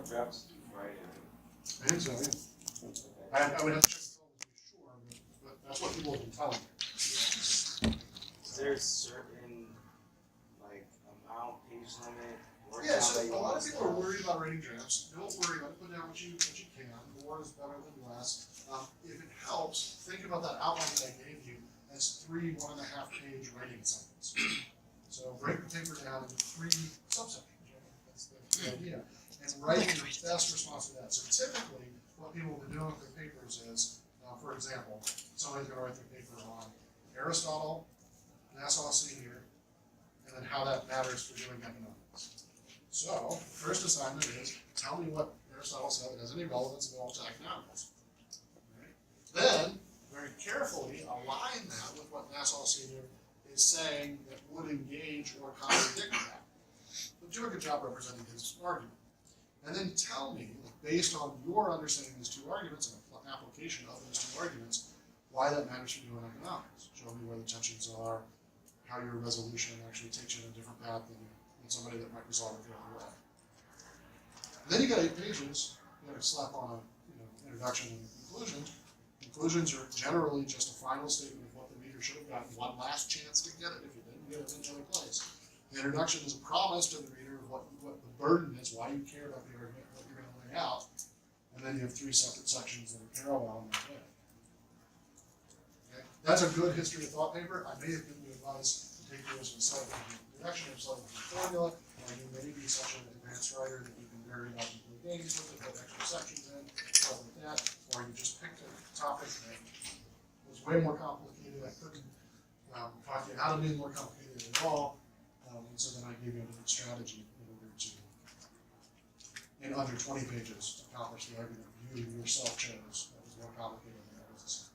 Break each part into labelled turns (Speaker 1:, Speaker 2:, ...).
Speaker 1: drafts right in?
Speaker 2: I think so, yeah. I would have to check the film to be sure, but that's what people have been telling me.
Speaker 1: Is there a certain like amount, page limit, word
Speaker 2: Yeah,
Speaker 1: count
Speaker 2: so
Speaker 1: that you
Speaker 2: a lot
Speaker 1: want
Speaker 2: of
Speaker 1: to
Speaker 2: people are
Speaker 1: spell?
Speaker 2: worried about writing drafts. Don't worry about it. Put down what you can. More is better than less. If it helps, think about that outline that I gave you as 3 1.5-page writing assignments. So break the paper down into 3 subsections. Right? That's the idea. And write your best response to that. So typically, what people have been doing with their papers is, for example, somebody's going to write their paper on Aristotle, Nassau Senior, and then how that matters for doing economics. So, the first assignment is, tell me what Aristotle said that has any relevance at all to economics. Right? Then, very carefully align that with what Nassau Senior is saying that would engage or contradict that. But do a good job representing his argument. And then tell me, based on your understanding of these 2 arguments and application of those 2 arguments, why that matters for you in economics. Show me where the tensions are, how your resolution actually takes you in a different path than somebody that might resolve it the other way. And then you got 8 pages. You got to slap on a introduction and conclusion. Conclusions are generally just a final statement of what the reader should have gotten one last chance to get it if you didn't get it in another place. The introduction is a promise to the reader of what the burden is, why you care about the argument, what you're going to lay out. And then you have 3 separate sections that are parallel in that way. Okay? That's a good history of thought paper. I may have given you advice to take yours in slightly different direction or slightly different formula, or you may be such an advanced writer that you can vary it up and play games with it, put extra sections in, stuff like that, or you just picked a topic that was way more complicated. I couldn't talk to you how to be more complicated at all, and so then I gave you a different strategy in order to, in under 20 pages, to accomplish the argument you yourself chose that was more complicated than that was.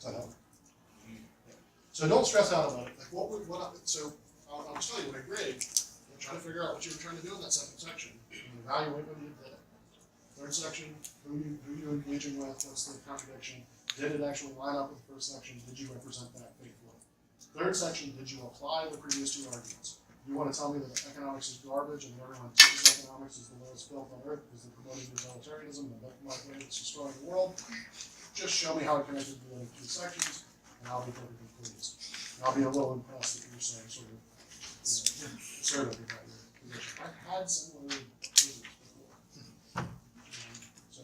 Speaker 2: Does that help? Yeah. So don't stress out about it. Like so I'll just tell you when I grade, I'm trying to figure out what you were trying to do in that second section and evaluate whether you did it. Third section, who you're engaging with, what's the contradiction? Did it actually line up with the first section? Did you represent that faithfully? Third section, did you apply the previous 2 arguments? You want to tell me that economics is garbage and everyone teaches economics is the lowest filth on earth because they're promoting utilitarianism and the economic way that's destroying the world? Just show me how it connected to the other 2 sections, and I'll be perfectly pleased. And I'll be a little impressed that you're saying sort of conservative about your position. I've had similar cases before. So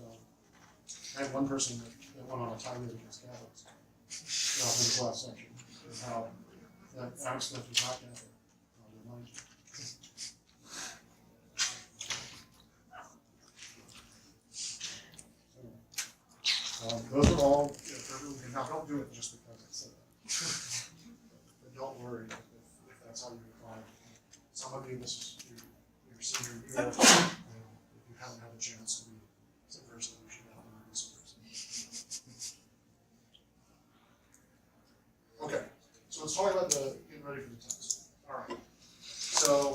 Speaker 2: I had one person that went on a tirade against Catholics in this last section, and how that Adam Smith was not Catholic. I'll remind you. Those are all perfectly good. Now, don't do it just because I said that. But don't worry if that's how you apply it. Some of you, this is your senior year, and if you haven't had a chance to be subversive, you should now be subversive. Okay, so let's talk about getting ready for the test. All right. So,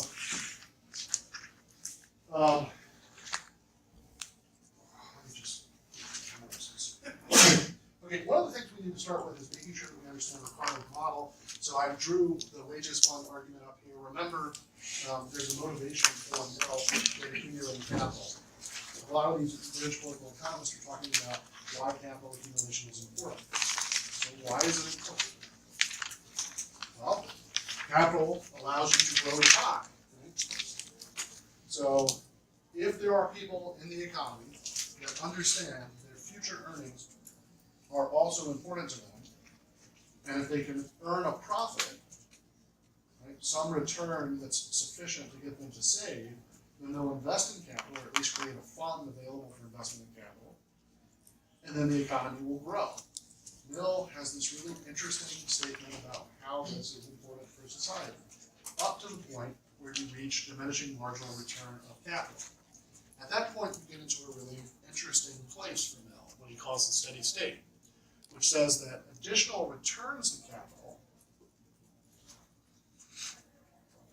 Speaker 2: okay, one of the things we need to start with is making sure that we understand the requirement model. So I drew the wages fund argument up here. Remember, there's a motivation for Mill in accumulating capital. A lot of these rich political economists are talking about why capital accumulation is important. So why is it important? Well, capital allows you to grow the pie. Right? So if there are people in the economy that understand their future earnings are also important to them, and if they can earn a profit, right, some return that's sufficient to get them to save, then they'll invest in capital, or at least create a fund available for investment in capital, and then the economy will grow. Mill has this really interesting statement about how this is important for society, up to the point where you reach diminishing marginal return of capital. At that point, you get into a really interesting place for Mill, what he calls the steady state, which says that additional returns to capital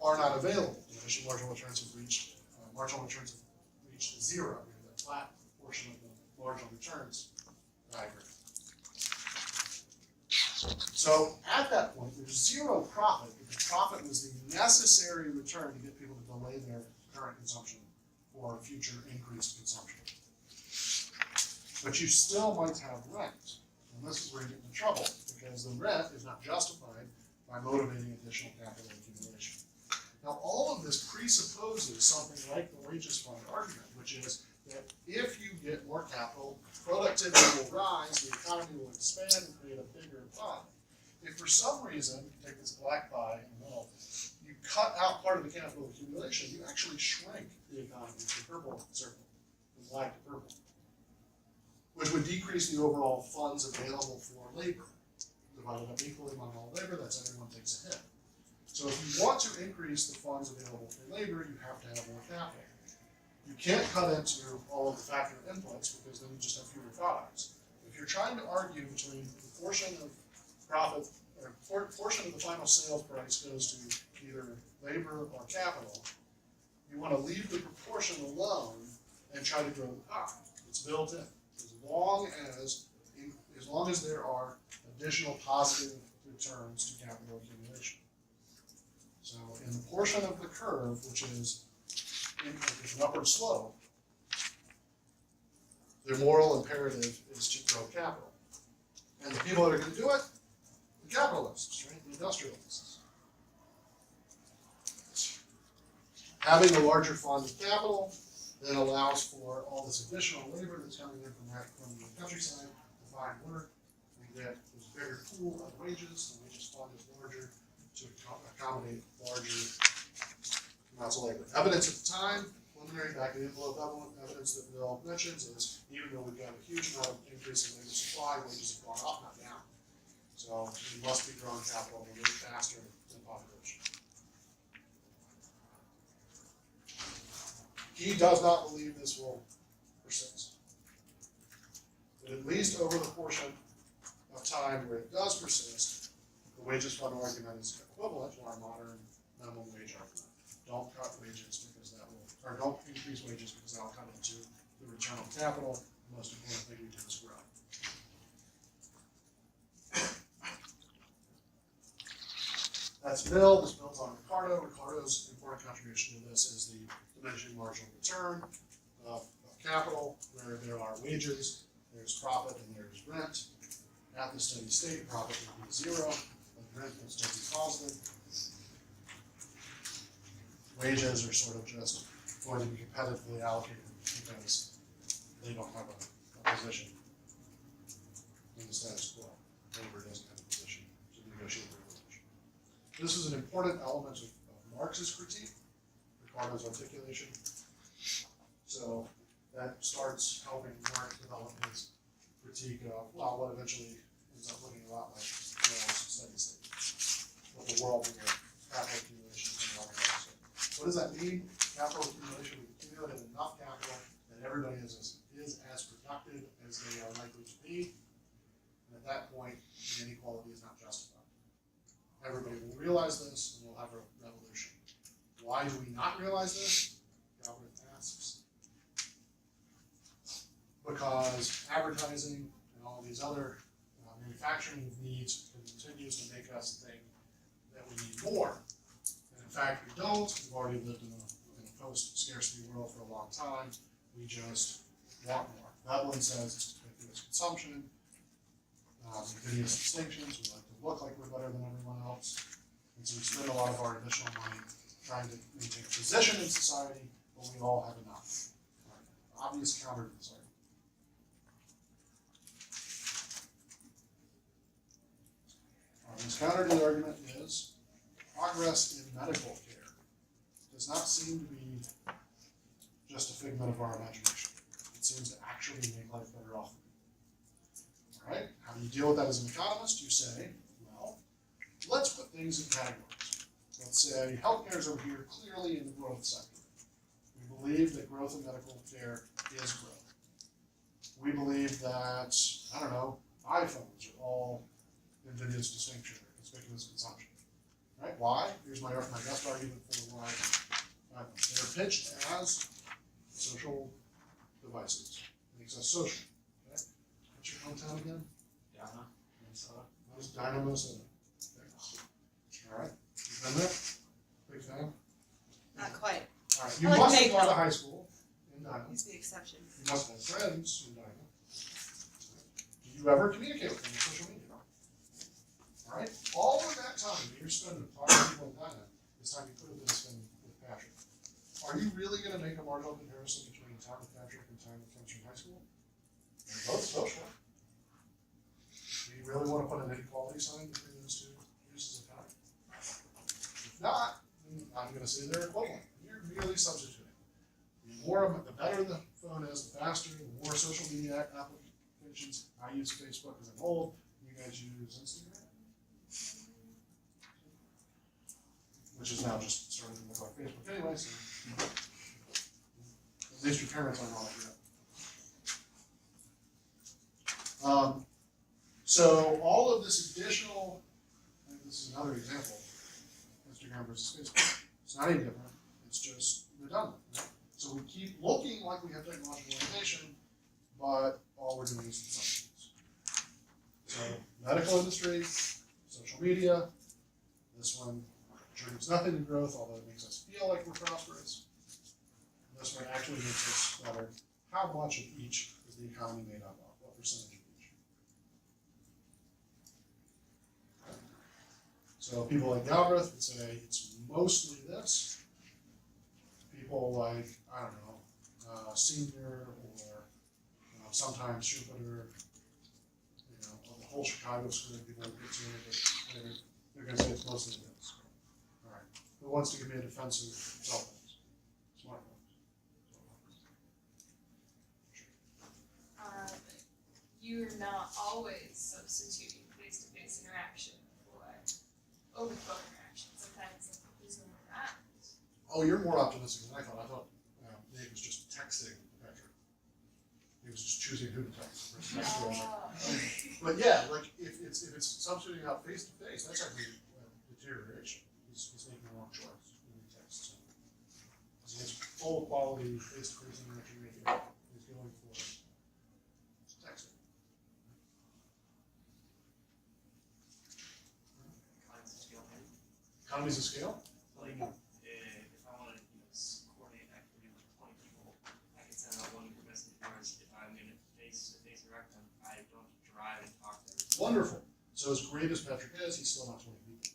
Speaker 2: are not available. Diminishing marginal returns have reached zero. We have that flat portion of the marginal returns diagram. So at that point, there's zero profit, but the profit was the necessary return to get people to delay their current consumption for future increased consumption. But you still might have rent, and this is where you get into trouble, because the rent is not justified by motivating additional capital accumulation. Now, all of this presupposes something like the wages fund argument, which is that if you get more capital, productivity will rise, the economy will expand and create a bigger pie. If for some reason, take this black pie in the middle, you cut out part of the capital accumulation, you actually shrink the economy, the purple circle, from black to purple, which would decrease the overall funds available for labor. Divided up equally among all labor, that's everyone takes a hit. So if you want to increase the funds available for labor, you have to have more capital. You can't cut into all of the factor inputs because then you just have fewer products. If you're trying to argue between the portion of profit or portion of the final sales price goes to either labor or capital, you want to leave the proportion alone and try to grow the pie. It's built in. As long as there are additional positive returns to capital accumulation. So in the portion of the curve, which is an upward slope, their moral imperative is to grow capital. And the people that are going to do it, the capitalists, right? The industrialists. Having a larger fund of capital then allows for all this additional labor that's coming in from the countryside to find work. We get this bigger pool of wages. The wages fund is larger to accommodate larger amounts of labor. Evidence at the time, preliminary back of the envelope evidence that Bill mentions is even though we've got a huge amount of increase in labor supply, wages have gone up, not down. So we must be growing capital a little faster than population. He does not believe this will persist. But at least over the portion of time where it does persist, the wages fund argument is equivalent to our modern minimum wage argument. Don't cut wages because that will, or don't increase wages because that will cut into the return on capital. The most important thing we do is grow. That's Mill. This builds on Ricardo. Ricardo's important contribution to this is the diminishing marginal return of capital, where there are wages, there's profit, and there's rent. At the steady state, profit will be zero, but rent will still be positive. Wages are sort of just going to be competitively allocated because they don't have a position in the status quo. Labor doesn't have a position to negotiate their wage. This is an important element of Marx's critique, Ricardo's articulation. So that starts helping Marx develop his critique of, well, what eventually ends up looking a lot like Mill's steady state. What the world will get, capital accumulation and all that. So what does that mean? Capital accumulation, we accumulate enough capital that everybody is as productive as they are likely to be. And at that point, the inequality is not justified. Everybody will realize this and we'll have a revolution. Why do we not realize this? Galbraith asks. Because advertising and all these other manufacturing needs continues to make us think that we need more. And in fact, we don't. We've already lived in a post-scarcity world for a long time. We just want more. Veblen says it's conspicuous consumption, invidious distinctions. We like to look like we're better than everyone else. And so we spend a lot of our additional money trying to maintain a position in society, but we all have enough. Right? Obvious counter to this argument. His counter to the argument is progress in medical care does not seem to be just a figment of our imagination. It seems to actually make life better off. All right, how do you deal with that as an economist? You say, well, let's put things in categories. Let's say healthcare is over here clearly in the growth sector. We believe that growth in medical care is growth. We believe that, I don't know, iPhones are all invidious distinction or conspicuous consumption. Right? Why? Here's my best argument for why they're pitched as social devices. Makes us social. Okay? What's your hometown again?
Speaker 1: Minnesota.
Speaker 2: Just Dynamo City. Alright, you've been there? Big fan?
Speaker 3: Not quite.
Speaker 2: Alright, you
Speaker 3: I like
Speaker 2: must have
Speaker 3: Mayfield.
Speaker 2: gone to high school in Dynamo.
Speaker 3: He's the exception.
Speaker 2: You must have friends in Dynamo. Do you ever communicate with them on social media? Alright, all of that time that you're spending talking to people in Dynamo is time you could have been spending with Patrick. Are you really gonna make a marginal comparison between time with Patrick and time with friends from high school? They're both social. Do you really wanna put an inequality sign between those two uses of time? If not, then I'm gonna say they're equivalent. You're merely substituting. The better the phone is, the faster, the more social media applications. I use Facebook because I'm old. You guys use Instagram, which is now just starting to look like Facebook anyway. So at least your parents aren't all like that. So all of this additional, and this is another example, Instagram versus Facebook. It's not any different. It's just redundant. Right? So we keep looking like we have technological innovation, but all we're doing is substitutes. So medical industry, social media, this one contributes nothing to growth, although it makes us feel like we're prosperous. This one actually makes us better. How much of each is the economy made up of? What percentage of each? So people like Galbraith would say it's mostly this. People like, I don't know, Senior or sometimes Schumpeter, the whole Chicago school, people would get to it, but they're going to say it's mostly this. All right. Who wants to give me a defense of cell phones? Smartphones.
Speaker 4: You're not always substituting face-to-face interaction for over-the-phone interaction. Sometimes there's no more that.
Speaker 2: Oh, you're more optimistic than I thought. I thought Nate was just texting Patrick. He was just choosing who to text. But yeah, like if it's substituting out face to face, that's actually deterioration. He's making the wrong choice when he texts. So his full quality face to face interaction he's going for texting. Economies of scale.
Speaker 1: Like, if I want to coordinate an activity with 20 people, I can send out one group message. Whereas if I'm in a face-to-face interact them, I don't drive and talk to them.
Speaker 2: Wonderful. So as great as Patrick is, he's still not 20 people.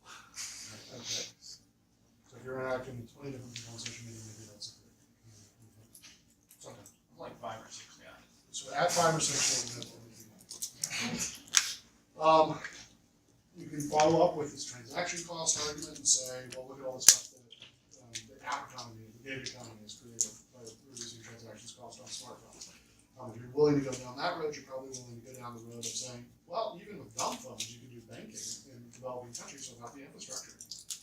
Speaker 2: Right, okay. So if you're interacting with 20 different people on social media, maybe that's a great. Sometimes.
Speaker 5: Like 5 or 6 guys.
Speaker 2: So at 5 or 6, you can follow up with this transaction cost argument and say, well, look at all the stuff that the app economy, the gig economy has created by reducing transactions cost on smartphones. If you're willing to go down that road, you're probably willing to go down the road of saying, well, even with dumb phones, you can do banking in developing countries without the infrastructure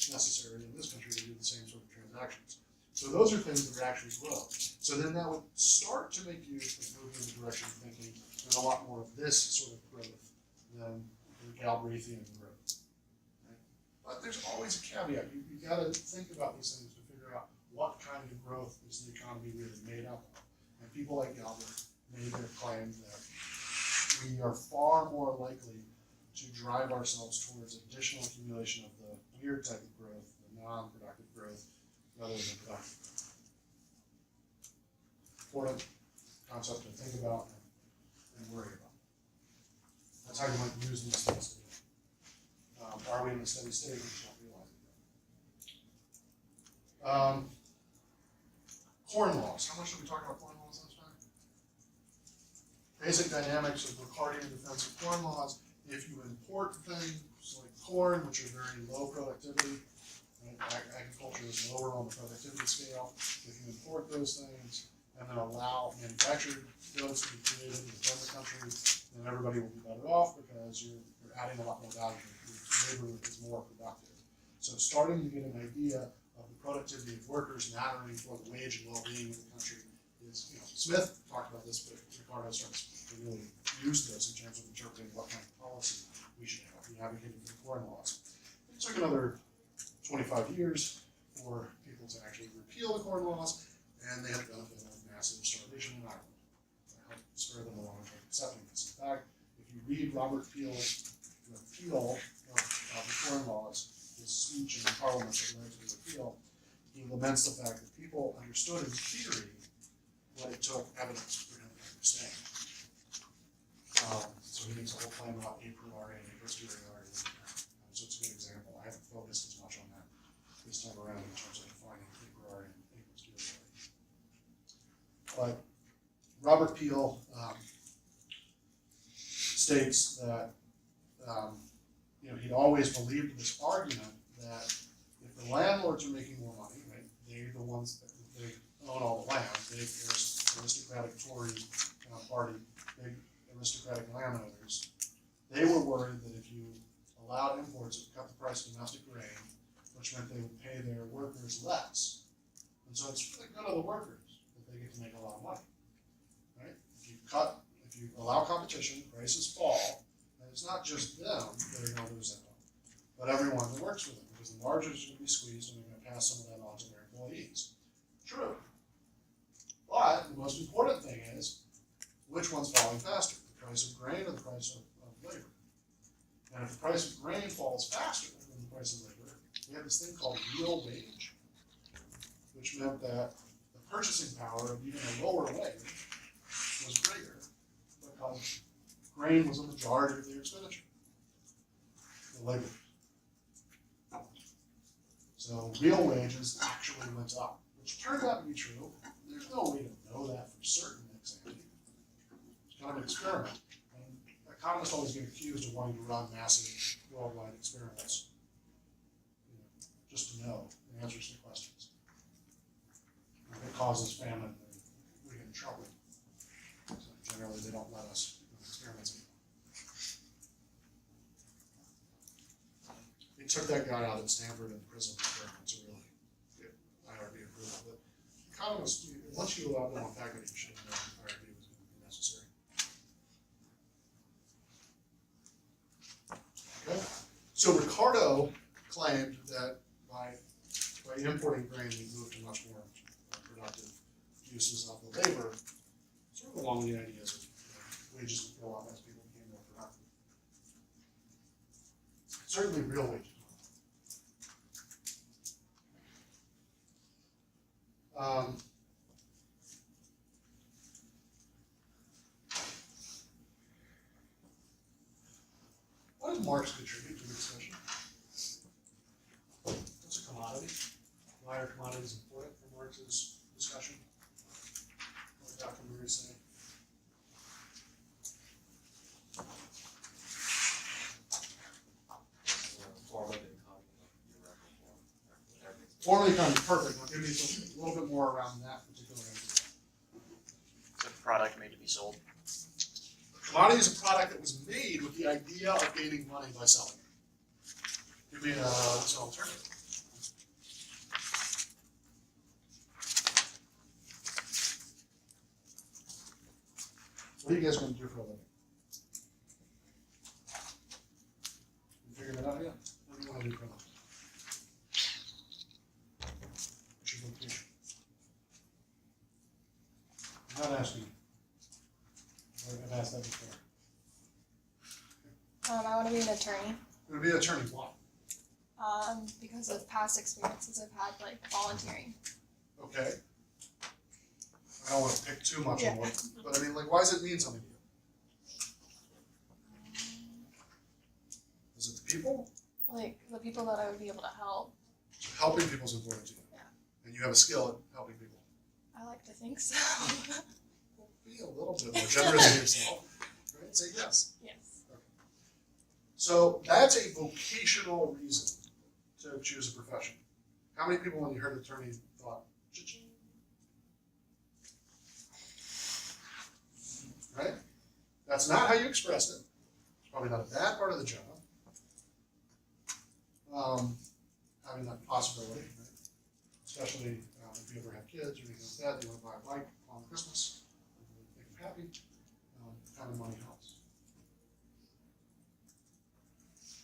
Speaker 2: necessary in this country to do the same sort of transactions. So those are things that are actually grow. So then that would start to make you move in the direction of thinking there's a lot more of this sort of growth than the Galbraithian growth. Right? But there's always a caveat. You got to think about these things to figure out what kind of growth is the economy really made up of. And people like Galbraith made their claim that we are far more likely to drive ourselves towards additional accumulation of the weird type of growth, the non-productive growth, rather than productive growth. Important concept to think about and worry about. That's how you might use these things today. Are we in a steady state? We don't realize it. Corn laws. How much did we talk about corn laws last time? Basic dynamics of Ricardian defense of corn laws. If you import things like corn, which are very low productivity, right? Agriculture is lower on the productivity scale. If you import those things and then allow manufactured goods to be created within the country, then everybody will be better off because you're adding a lot more value. Your labor is more productive. So starting to get an idea of the productivity of workers mattering for the wage and well-being of the country is, Smith talked about this, but Ricardo starts to really use this in terms of interpreting what kind of policy we should have. He advocated for the corn laws. It took another 25 years for people to actually repeal the corn laws, and they had the benefit of massive starvation in Ireland. That helped spur them along to accepting this. In fact, if you you read Robert Peel's repeal of the foreign laws, his speech in Parliament that led to the repeal, he laments the fact that people understood in theory what it took evidence for him to understand. So he makes a whole claim about a priori and a posteriori. So it's a good example. I haven't focused as much on that this time around in terms of defining a priori and a posteriori. But Robert Peel states that he'd always believed this argument that if the landlords are making more money, right, they're the ones that they own all the land, big aristocratic Tory party, big aristocratic landowners, they were worried that if you allowed imports, it would cut the price of domestic grain, which meant they would pay their workers less. And so it's for the good of the workers that they get to make a lot of money, right? If you allow competition, prices fall, and it's not just them that are going to lose that money, but everyone that works with them, because the margins are going to be squeezed and they're going to pass some of that on to their employees. True. But the most important thing is, which one's falling faster, the price of grain or the price of labor? And if the price of grain falls faster than the price of labor, we have this thing called real wage, which meant that the purchasing power of even a lower wage was greater because grain was a majority of their expenditure, the labor. So real wages actually went up, which turned out to be true. There's no way to know that for certain exactly. It's kind of an experiment. And economists always get accused of wanting to run massive worldwide experiments, just to know the answers to questions. If it causes famine, then we get in trouble. So generally, they don't let us do experiments anymore. They took that guy out at Stanford in prison experiments to really get IRB approval. But economists, once you allow them on faculty, you should know IRB was going to be necessary. Okay. So Ricardo claimed that by importing grain, we moved to much more productive uses of the labor, sort of along the ideas of wages would go up as people became more productive. Certainly real wages. What did Marx contribute to the discussion? What's a commodity? Why are commodities important for Marx's discussion? What did Dr. Murray say? Form of the economy, perfect. Now give me a little bit more around that particular idea.
Speaker 3: It's a product made to be sold.
Speaker 2: A commodity is a product that was made with the idea of gaining money by selling it. Give me an alternative. What are you guys going to do for a living? You figured that out yet? What do you want to do for a living? What's your vocation? I'm not asking you. I've asked that before.
Speaker 5: I want to be an attorney.
Speaker 2: You're going to be an attorney. Why?
Speaker 5: Because of past experiences I've had, like volunteering.
Speaker 2: Okay. I don't want to pick too much on what, but I mean, like, why does it mean something to you? Is it the people?
Speaker 5: Like the people that I would be able to help.
Speaker 2: So helping people is important to you.
Speaker 5: Yeah.
Speaker 2: And you have a skill at helping people.
Speaker 5: I like to think so.
Speaker 2: Well, be a little bit more generous with yourself. Right? Say yes.
Speaker 5: Yes.
Speaker 2: Okay. So that's a vocational reason to choose a profession. How many people, when you heard attorney, thought, cha-ching? Right? That's not how you expressed it. It's probably not a bad part of the job. Having that possibility, right? Especially if you ever have kids or anything like that, you want to buy a bike on Christmas, make them happy, having money helps.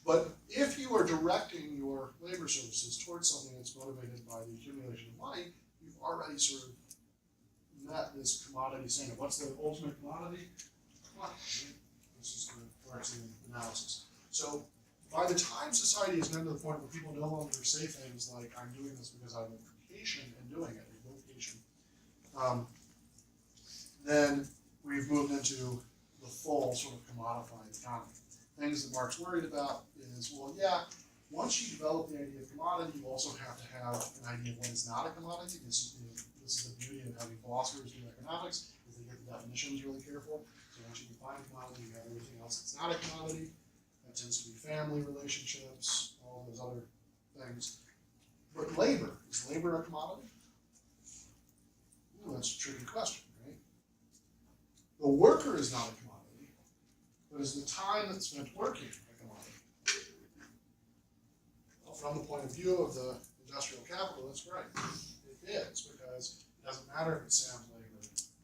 Speaker 2: But if you are directing your labor services towards something that's motivated by the accumulation of money, you've already sort of met this commodity standard. What's the ultimate commodity? Money. This is the Marxian analysis. So by the time society has gotten to the point where people no longer say things like, I'm doing this because I have a vocation in doing it, a vocation, then we've moved into the full sort of commodified economy. Things that Marx worried about is, well, yeah, once you develop the idea of commodity, you also have to have an idea of what is not a commodity. This is the beauty of having philosophers do economics, is they get the definitions really careful. So once you define a commodity, you have everything else that's not a commodity. That tends to be family relationships, all those other things. But labor, is labor a commodity? Ooh, that's a tricky question, right? The worker is not a commodity, but is the time that's spent working a commodity? Well, from the point of view of the industrial capitalist, right, it is, because it doesn't matter if it's Sam's labor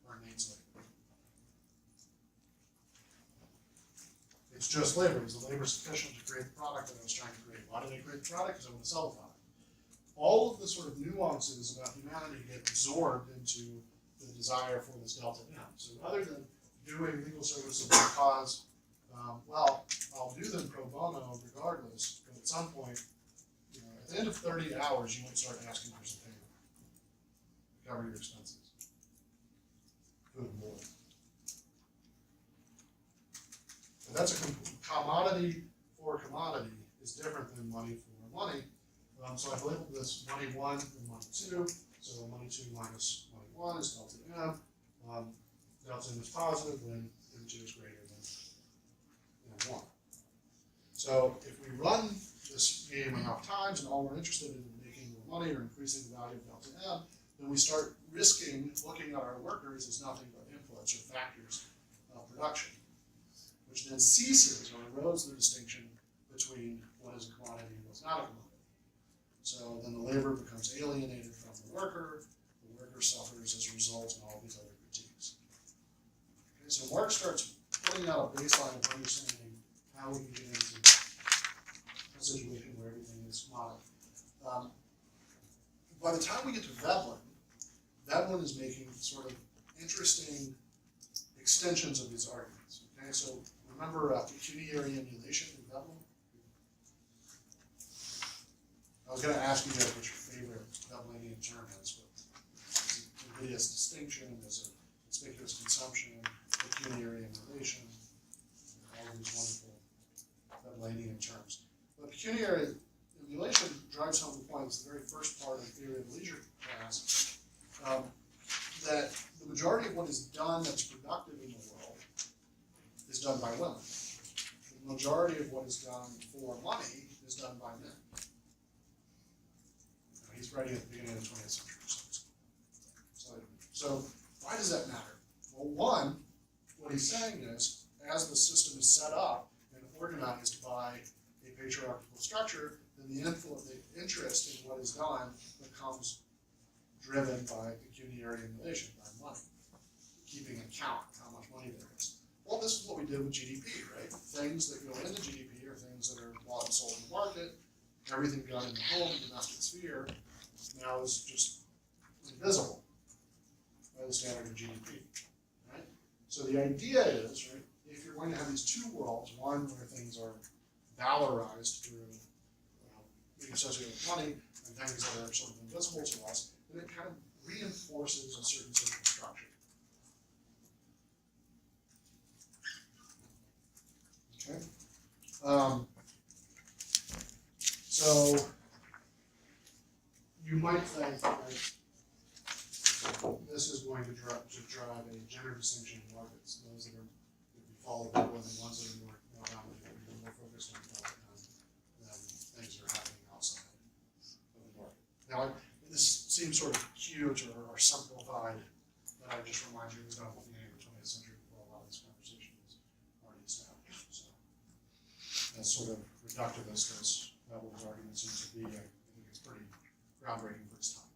Speaker 2: or Nate's labor. It's just labor. Is the labor sufficient to create the product that I was trying to create? Why did I create the product? Because I want to sell the product. All of the sort of nuances about humanity get absorbed into the desire for this delta M. So rather than doing legal services because, well, I'll do them pro bono regardless, but at some point, you know, at the end of 30 hours, you might start asking for some payment to cover your expenses. Food and board. And that's a commodity for commodity is different than money for money. So I've labeled this money 1 and money 2. So money 2 minus money 1 is delta M. Delta M is positive when M2 is greater than 1. So if we run this game enough times and all we're interested in making more money or increasing the value of delta M, then we start risking looking at our workers as nothing but inputs or factors of production, which then ceases or erodes the distinction between what is a commodity and what's not a commodity. So then the labor becomes alienated from the worker suffers as a result of all these other critiques. Okay, so Marx starts putting out a baseline of understanding how we can get into a situation where everything is commodity. By the time we get to Veblen is making sort of interesting extensions of his arguments. Okay, so remember pecuniary emulation in Veblen? I was going to ask you guys what your favorite Veblenian term is, but is it invidious distinction, is it conspicuous consumption, pecuniary emulation, all of these wonderful Veblenian terms. But pecuniary emulation drives home the point, it's the very first part of theory of leisure class, that the majority of what is done that's productive in the world is done by women. The majority of what is done for money is done by men. He's writing at the beginning of the 20th century. So why does that matter? Well, one, what he's saying is, as the system is set up and organized by a patriarchal structure, then the interest in what is done becomes driven by pecuniary emulation, by money, keeping account of how much money there is. Well, this is what we did with GDP, right? Things that go into GDP are things that are bought and sold in the market. Everything done in the home, domestic sphere, now is just invisible by the standard of GDP, right? So the idea is, right, if you're going to have these two worlds, one where things are valorized through being associated with money, and things that are sort of invisible to us, then it kind of reinforces a certain social structure. Okay? So you might think that this is going to drive a gender distinction in markets. Those that are follow people and the ones that are more dominant and more focused on development than things that are happening outside of the market. Now, this seems sort of cute or simplified, but I just remind you it was done at the beginning of the 20th century before a lot of this conversation was already established. So as sort of reductivist as Veblen's argument seems to be, I think it's pretty groundbreaking for its time.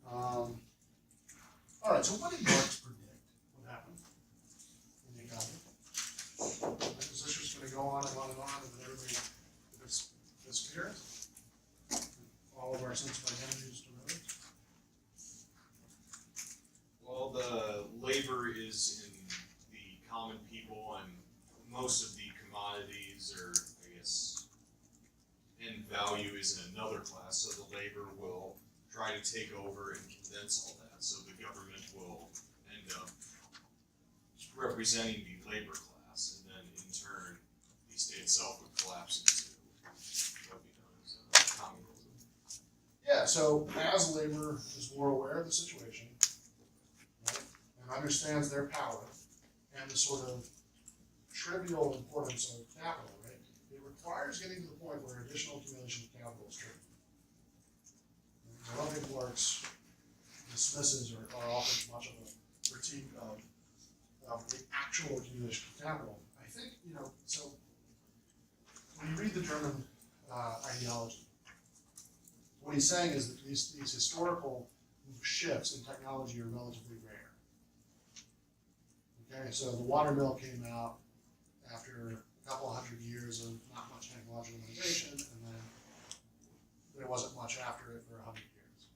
Speaker 2: All right, so what did Marx predict would happen in the economy? Is this just going to go on and on and on, and then everybody disappears? All of our sense of identity just erodes?
Speaker 6: most of the commodities or, I guess, end value is in another class, so the labor will try to take over and condense all that, so the government will end up representing the labor class, and then in turn, the state itself would collapse into what would be known as communism.
Speaker 2: Yeah, so as labor is more aware of the situation, right, and understands their power and the sort of trivial importance of capital, right, it requires getting to the point where additional accumulation of capital is trivial. I don't think Marx dismisses or offers much of a critique of the actual accumulation of capital. I think, so when you read the German ideology, what he's saying is that these historical shifts in technology are relatively rare. Okay, so the water mill came out after a couple hundred years of not much technological innovation, and then there wasn't much after it for 100 years.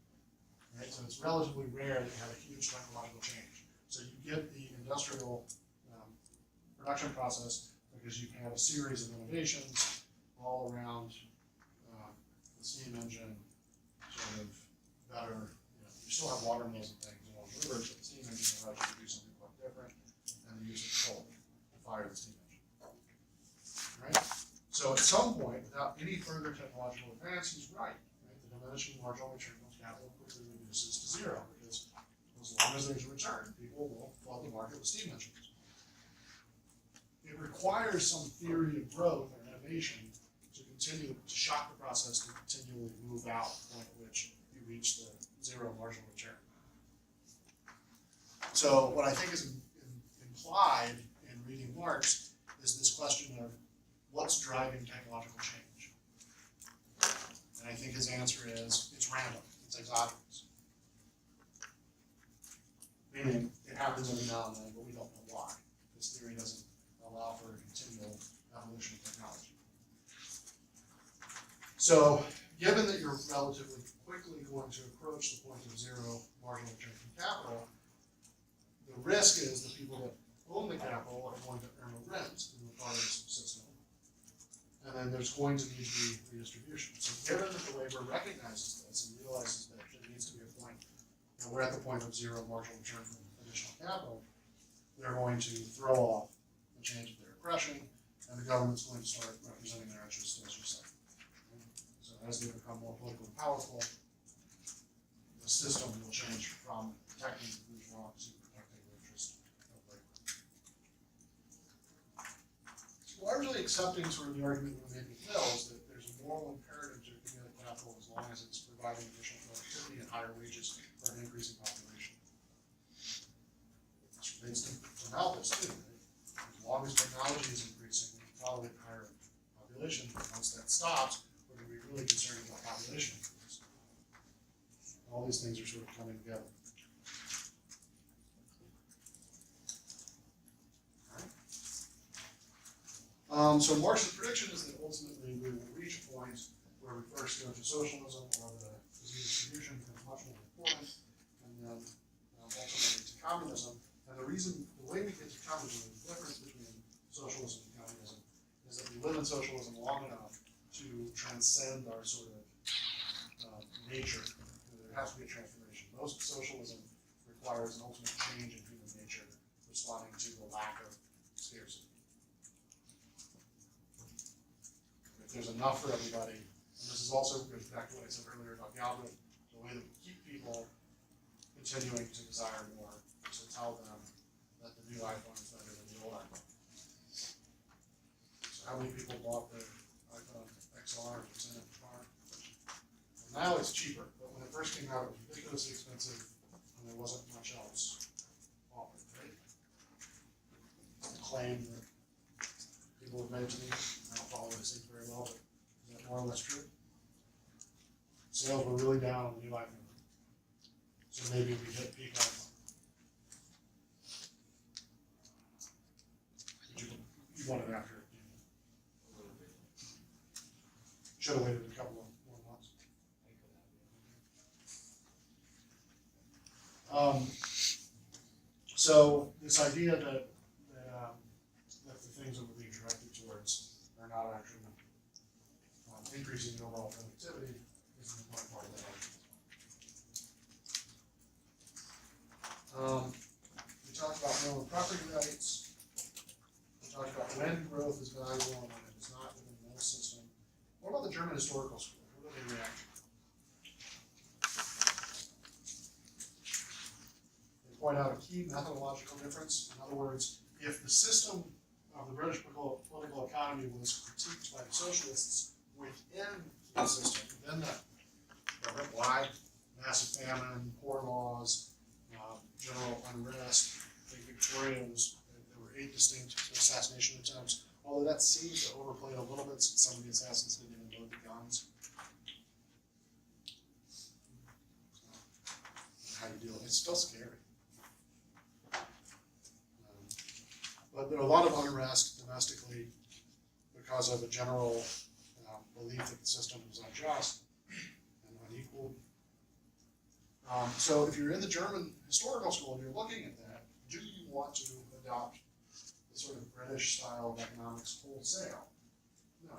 Speaker 2: Right, so it's relatively rare that you have a huge technological change. So you get the industrial production process because you have a series of innovations all around the steam engine, sort of better, you still have water mills and things along rivers, but the steam engine allows you to do something quite different, and the use of coal to fire the steam engine. Right? So at some point, without any further technological advance, he's right? The diminishing marginal return on capital quickly reduces to zero, because as long as there's a return, people will flood the market with steam engines. It requires some theory of growth or innovation to continue to shock the process to continually move out to the point at which you reach the zero marginal return. So what I think is implied in reading Marx is this question of what's driving technological change. And I think his answer is it's random, it's exogenous. Meaning it happens every now and then, but we don't know why. This theory doesn't allow for a continual evolution of technology. So, given that you're relatively quickly going to approach the point of zero marginal return from capital, the risk is the people that own the capital are going to earn a rent in the barter's system. And then there's going to need to be redistribution. So given that the labor recognizes this and realizes that there needs to be a point, we're at the point of zero marginal return from additional capital, they're going to throw off the change of their oppression, and the government's going to start representing their interests, as you said. So as they become more politically powerful, the system will change from protecting who's wrong to protecting the interest of labor. Largely accepting sort of the argument we made with Mills that there's a moral imperative to accumulate capital as long as it's providing additional productivity and higher wages for an increasing population. This relates to Malthus too. Right? As long as technology is increasing, we can tolerate higher population. Once that stops, we're going to be really concerned about population increase. All these things are sort of coming together. So Marx's prediction is that ultimately we will reach a point where we first go to socialism, or the redistribution becomes much more important, and then ultimately to communism. And the way we get to communism, the difference between socialism and communism, is that we live in socialism long enough to transcend our sort of nature. There has to be a transformation. Most socialism requires an ultimate change in human nature, responding to the lack of scarcity. If there's enough for everybody, and this is also goes back to what I said earlier about Galbraith, the way that we keep people continuing to desire more is to tell them that the new iPhone is better than the old iPhone. So how many people bought the iPhone XR and sent it to car? Well, now it's cheaper, but when it first came out, it was ridiculously expensive, and there wasn't much else offered, right? The claim that people have made to me, I don't follow these things very well, but is that more or less true? Sales were really down on the new iPhone. So maybe we hit peak iPhone. But you want it after it. Should have waited a couple of more months. So this idea that the things that we're being directed towards are not actually increasing the overall productivity is an important part of that argument. We talked about minimum property rights. We talked about when growth is valuable and when it is not within the mill system. What about the German Historical School? What do they react to? They point out a key methodological difference. In other words, if the system of the British political economy was critiqued by the socialists within the system, within that government-wide massive famine, poor laws, general unrest, I think Victoria was, there were 8 distinct assassination attempts, although that seems to overplay a little bit since some of the assassins didn't even load the guns. How you deal, it's still scary. But there are a lot of unrest domestically because of a general belief that the system is unjust and unequal. So if you're in the German Historical School and you're looking at that, do you want to adopt the sort of British style of economics wholesale? No.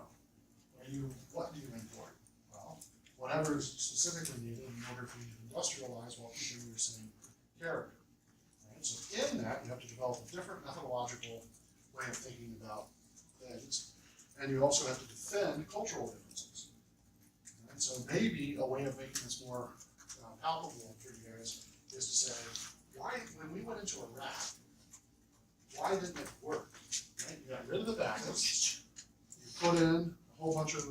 Speaker 2: What do you import? Well, whatever is specifically needed in order for you to industrialize while keeping your same character. Right? So in that, you have to develop a different methodological way of thinking about things, and you also have to defend cultural differences. And so maybe a way of making this more palpable for you guys is to say, why, when we went into Iraq, why didn't it work? Right? You got rid of the Ba'athists, you put in a whole bunch of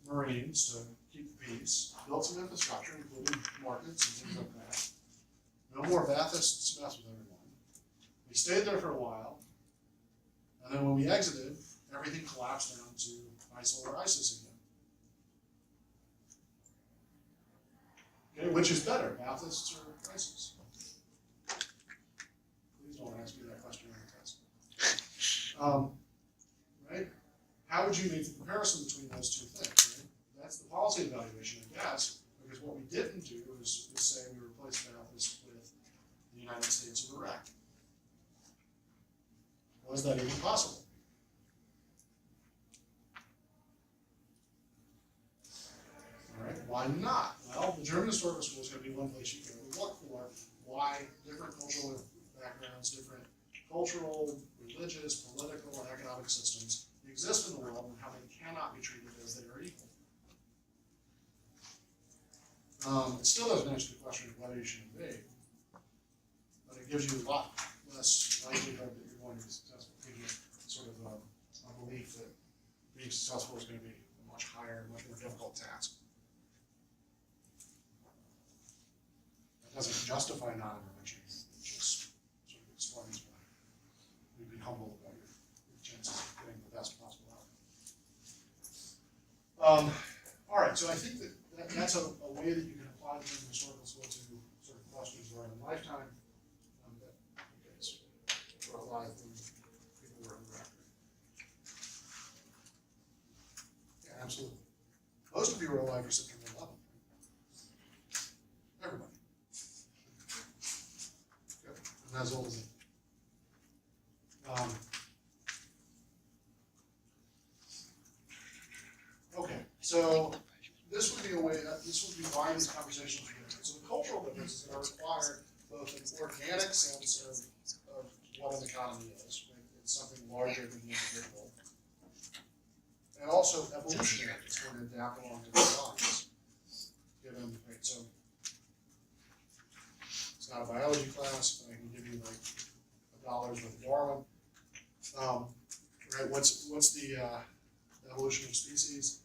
Speaker 2: Marines to keep the peace, built some infrastructure, including markets and things like that. No more Ba'athists to mess with everyone. We stayed there for a while, and then when we exited, everything collapsed down to ISIL or ISIS again. Okay, which is better, Ba'athists or ISIS? Please don't ask me that question on the test. Right? How would you make the comparison between those two things? Right? That's the policy evaluation, I guess, because what we didn't do is say we replaced Ba'athists with the United States of Iraq. Was that even possible? All right, why not? Well, the German Historical School is going to be one place you can look for why different cultural backgrounds, different cultural, religious, political, and economic systems exist in the world and how they cannot be treated as they are equal. It still doesn't answer the question of whether you should invade, but it gives you a lot less likelihood that you're going to be successful. It gives you sort of a belief that being successful is going to be a much higher, much more difficult task. It doesn't justify non-intervention. It just sort of explains why you'd be humble about your chances of getting the best possible outcome. All right, so I think that's a way that you can apply the historical skill to sort of questions during a lifetime that you guys were alive when people were in the record. Yeah, absolutely. Most of you were alive for September 11th. Everybody. And as old as it. Okay, so this would be a way that this would be why these conversations are different. So the cultural differences are required both an organic sense of what an economy is, right? It's something larger than the individual, and also evolutionary. It's going to adapt along to the lines. Given, right, so it's not a biology class, but I can give you like $1 with Darwin. Right? What's the evolution of species?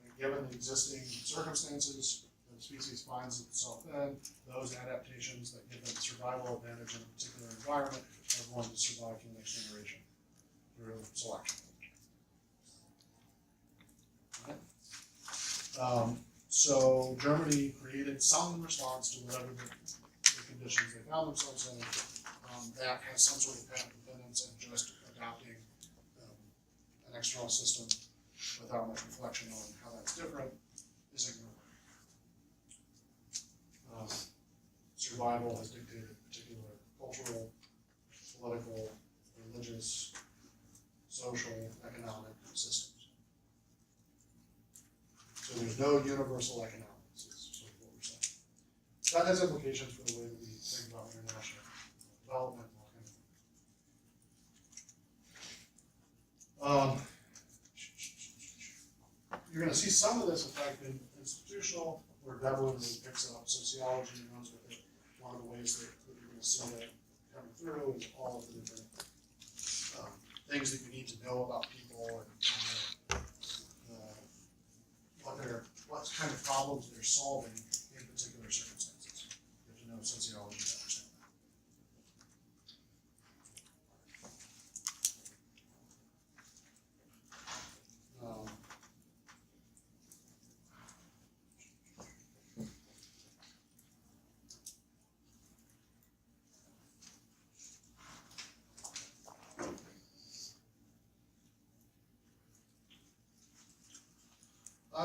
Speaker 2: Right? Given the existing circumstances that the species finds itself in, those adaptations that give them survival advantage in a particular environment are going to survive for the next generation through selection. Right? So Germany created some response to whatever the conditions they found themselves in that has some sort of path dependence, and just adopting an external system without much reflection on how that's different is ignorant. Survival has dictated particular cultural, political, religious social, economic systems. So there's no universal economics, is sort of what we're saying. That has implications for the way that we think about international development and all kinds of things. You're going to see some of this effect in institutional, where Devlin really picks up sociology and runs with it. One of the ways that you're going to see that coming through is all of the different things that you need to know about people and what kind of problems they're solving in particular circumstances. You have to know sociology to understand that.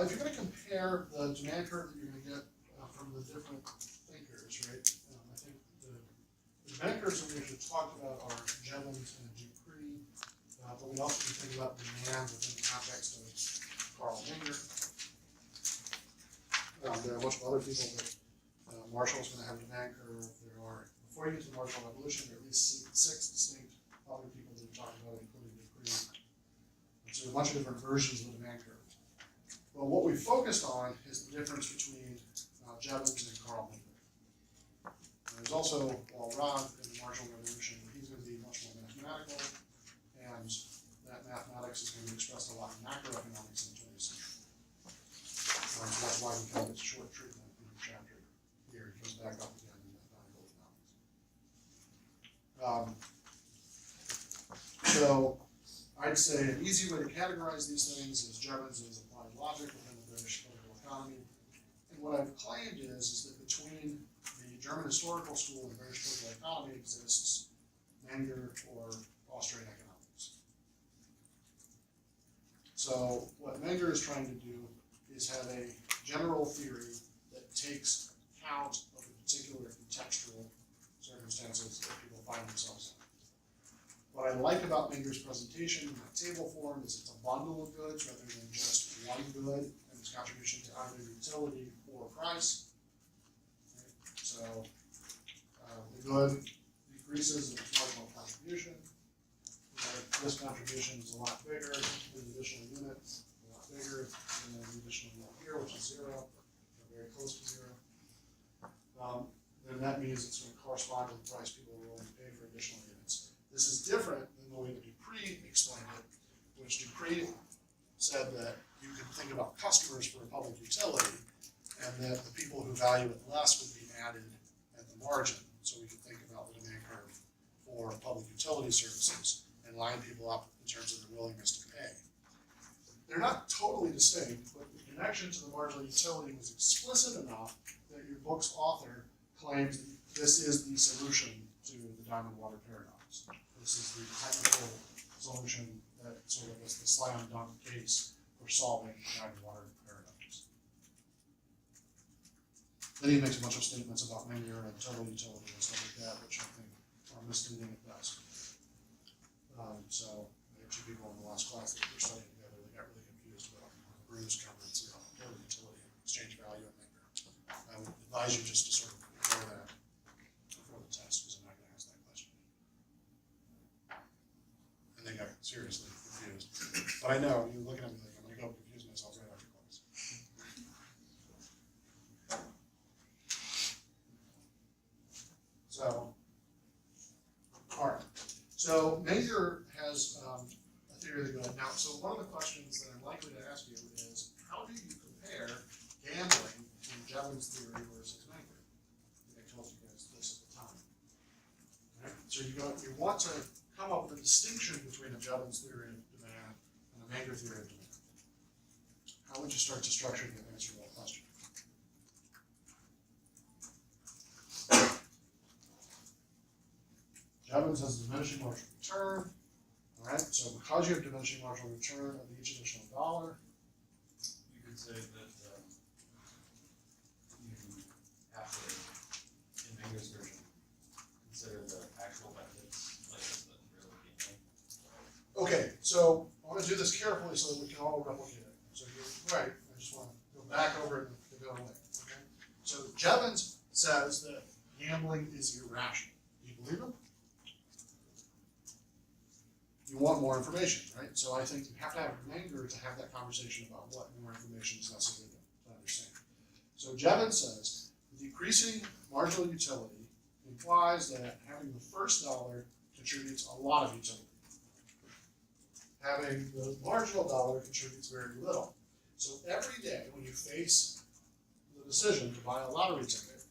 Speaker 2: If you're going to compare the demand curve that you're going to get from the different thinkers, right? I think the demand curves that we actually talked about are Jevons and Dupree, but we also can think about demand within the context of Carl Menger. There are a bunch of other people, but Marshall's going to have a demand curve. There are, before you get to the Marshall Revolution, there are at least 6 distinct other people that we talked about, including Dupree. And so a bunch of different versions of the demand curve. Well, what we focused on is the difference between Jevons and Carl Menger. There's also, Rod in the Marshall Revolution, he's going to be much more mathematical, and that mathematics is going to be expressed a lot in macroeconomics in the 20th century. So that's why we kind of get a short treatment in the chapter here. It goes back up again in mathematical economics. So I'd say an easy way to categorize these things is Jevons is applied logic within the British political economy. And what I've claimed is that between the German historical school and the British political economy exists Menger or Austrian economics. So what Menger is trying to do is have a general theory that takes account of the particular contextual circumstances that people find themselves in. What I like about Menger's presentation in that table form is it's a bundle of goods rather than just one good and its contribution to either utility or price. Right? So the good decreases in its marginal contribution. This contribution is a lot bigger, the additional unit a lot bigger, and then the additional unit here, which is 0, or very close to 0. Then that means it's going to correspond to the price people are willing to pay for additional units. This is different than the way that Dupree explained it, which Dupree said that you can think about customers for a public utility, and that the people who value it less would be added at the margin. So we can think about the demand curve for public utility services and line people up in terms of their willingness to pay. They're not totally distinct, but the connection to the marginal utility was explicit enough that your book's author claims that this is the solution to the diamond water paradox. This is the technical solution that sort of is the slam dunk case for solving the diamond water paradox. Then he makes a bunch of statements about Menger and total utility and stuff like that, which I think are misleading at best. So I had 2 people in the last class that were studying together. They got really confused about Bruce's comments about total utility and exchange value and Menger. I would advise you just to sort of ignore that before the test, because I'm not going to ask that question. And they got seriously confused. But I know, you're looking at me like I'm going to go confuse myself right after class. So, all right. So Menger has a theory that goes, now, so one of the questions that I'm likely to ask you is, how do you compare gambling in Jevons theory versus Menger? I think I told you guys this at the time. Right? So you want to come up with a distinction between a Jevons theory of demand and a Menger theory of demand. How would you start to structure the answer to that question? Jevons has a diminishing marginal return. All right, so because you have diminishing marginal return of each additional dollar,
Speaker 7: You could say that you have to, in Menger's version, consider the actual benefits like this that really gambling.
Speaker 2: Okay, so I wanna do this carefully so that we can all replicate it. So you're right, I just wanna go back over it and go away, okay? So Jevons says that gambling is irrational. Do you believe him? You want more information, right? So I think you have to have Menger to have that conversation about what more information is necessary to understand. So Jevons says decreasing marginal utility implies that having the first dollar contributes a lot of utility. Having the marginal dollar contributes very little. So every day when you face the decision to buy a lottery ticket,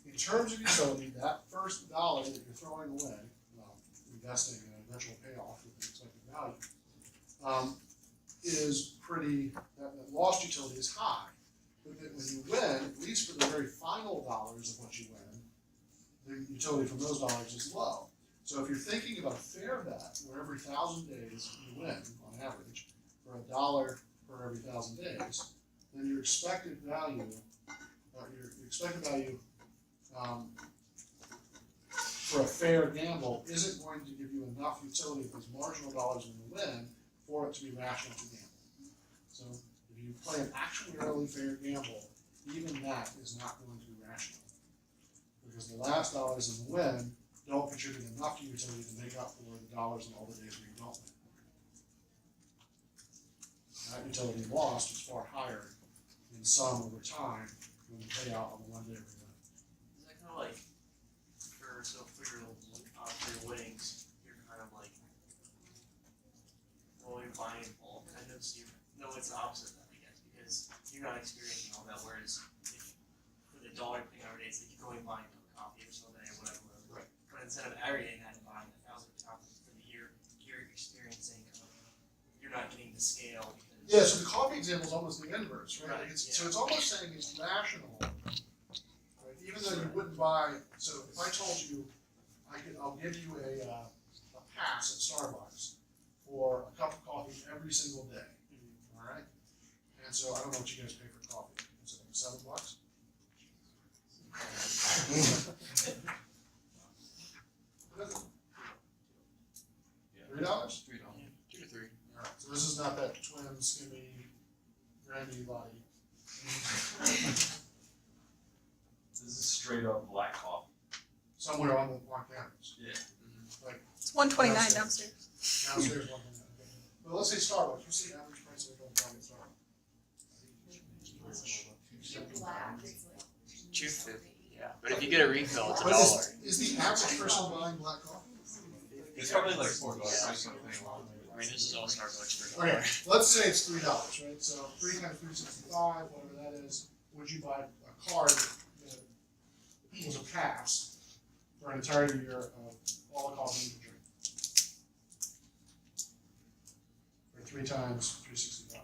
Speaker 2: in terms of utility, that first dollar that you're throwing away, well, investing in an eventual payoff with an expected value, is pretty, that lost utility is high. But then when you win, at least for the very final dollars of what you win, the utility from those dollars is low. So if you're thinking about a fair bet where every 1,000 days you win, on average, for $1 for every 1,000 days, then your expected value, for a fair gamble isn't going to give you enough utility of those marginal dollars when you win for it to be rational to gamble. So if you play an actuarially fair gamble, even that is not going to be rational. Because the last dollars in the win don't contribute enough to utility to make up for the dollars in all the days where you don't win. That utility lost is far higher in sum over time than the payout on the one day we win.
Speaker 1: Is that kind of like, for your winnings, you're kind of like, well, you're buying in bulk, kind of, so no, it's the opposite of that, I guess, because you're not experiencing all that, whereas if, for the dollar thing nowadays, like you're going buying a coffee or something, or whatever,
Speaker 2: Right.
Speaker 1: But instead of aggregating that and buying 1,000 copies for the year, you're experiencing, you're not getting the scale because.
Speaker 2: Yeah, so the coffee example is almost the inverse, right?
Speaker 1: Right,
Speaker 2: So it's almost saying it's rational, right? Even though you wouldn't buy, so if I told you, I'll give you a pass at Starbucks for a cup of coffee every single day, all right? And so I don't know what you guys pay for coffee, is it like $7? What is it? $3?
Speaker 7: $3.
Speaker 3: 2 to 3.
Speaker 2: Alright, so this is not that twin, skinny, granny body.
Speaker 7: This is straight up black coffee.
Speaker 2: Somewhere on campus.
Speaker 7: Yeah.
Speaker 5: It's $129 downstairs.
Speaker 2: Downstairs, one thing. But let's say Starbucks, what's the average price of a cup of coffee at Starbucks?
Speaker 3: 250. Yeah. But if you get a refill, it's
Speaker 2: But
Speaker 3: $1.
Speaker 2: is the average person buying black coffee?
Speaker 7: It's probably like $4 or
Speaker 3: Yeah.
Speaker 7: something.
Speaker 3: I mean, this is all Starbucks for
Speaker 2: Okay, let's say it's $3, right? So 3 times 365, whatever that is, would you buy a card that was a pass for an entire year of all the coffee you can drink? For 3 times 365.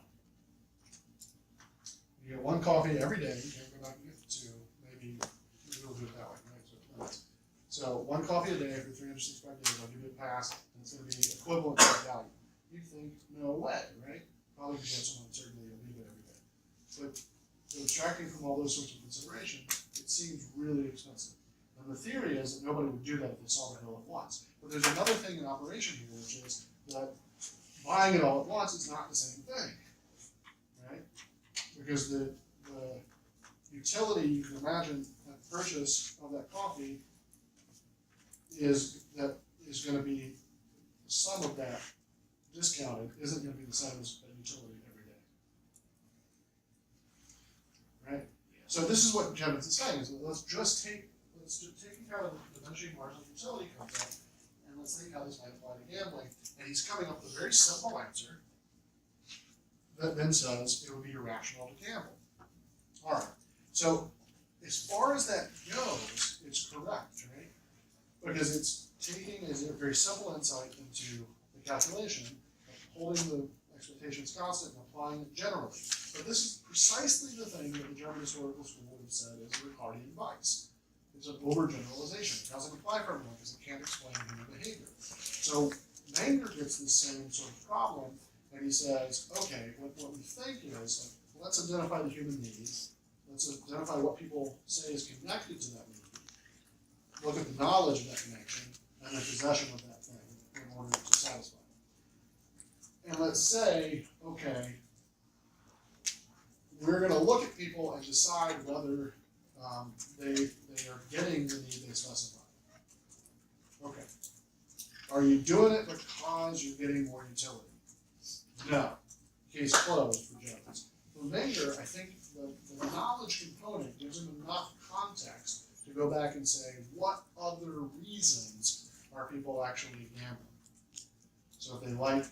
Speaker 2: You get 1 coffee every day, you can't go back and get 2, maybe we'll do it that way, right? So 1 coffee a day for 365 days, I'll give you a pass, and it's gonna be equivalent to that value. You think, no way, right? Probably because you have someone certainly leave it every day. But abstracting from all those sorts of considerations, it seems really expensive. And the theory is that nobody would do that if they saw the bill at once. But there's another thing in operation here, which is that buying it all at once is not the same thing, right? Because the utility you can imagine at purchase of that coffee is going to be the sum of that discounted isn't going to be the same as a utility every day, right? So this is what Jevons is saying: is that let's take account of the diminishing marginal utility concept, and let's think how this might apply to gambling. And he's coming up with a very simple answer that then says it would be irrational to gamble. All right. So as far as that goes, it's correct, right? Because it's taking a very simple insight into the calculation, holding the expectations constant and applying it generally. But this is precisely the thing that the German historical school would have said is a Ricardian vice. It's an overgeneralization. It doesn't apply for everyone because it can't explain human behavior. So Menger gets this same sort of problem, and he says, okay, what we think is, let's identify the human needs, let's identify what people say is connected to that need, look at the knowledge of that connection, and the possession of that thing in order to satisfy it. let's say, okay, we're gonna look at people and decide whether they are getting the need they specify. Okay. Are you doing it because you're getting more utility? No. Case closed for Jones. For Menger, I think the knowledge component gives him enough context to go back and say, what other reasons are people actually gambling? So if they like,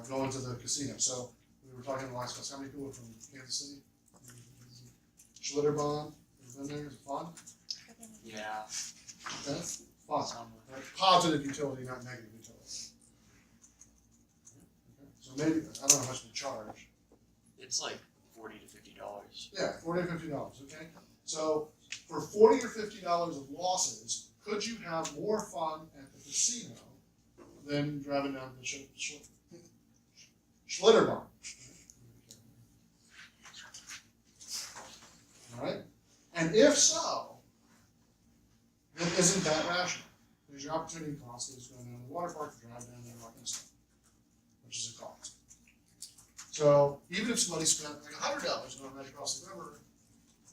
Speaker 2: going to the casino. So we were talking in the last class, how many people are from Kansas City? Schlitterbahn, ever been there? Is it fun?
Speaker 3: Yeah.
Speaker 2: Okay, fun.
Speaker 3: Somewhere.
Speaker 2: Right? Positive utility, not negative utility. Okay. So maybe, I don't know how much they charge.
Speaker 3: It's like $40 to $50.
Speaker 2: Yeah, $40 or $50, okay? So for $40 or $50 of losses, could you have more fun at the casino than driving down the Schlitterbahn? Alright? And if so, then isn't that rational? Because your opportunity cost is going down to the water park, to drive down there, and all that kind of stuff, which is a cost. So even if somebody spent like $100 going right across the river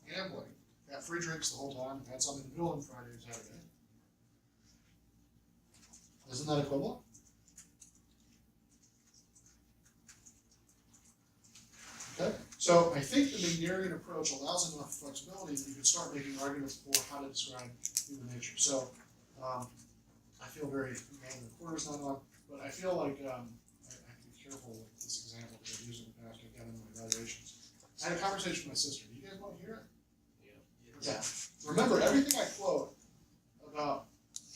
Speaker 2: gambling, got free drinks the whole time, had something to do on Friday and Saturday, isn't that equivalent? Okay, so I think the Megnerian approach allows enough flexibility that you can start making arguments for how to describe human nature. So I feel very, the quarter's not on, but I feel like I have to be careful with this example that I've used in the past, again, in my evaluations. I had a conversation with my sister. Do you guys want to hear it?
Speaker 3: Yeah.
Speaker 2: Remember, everything I quote about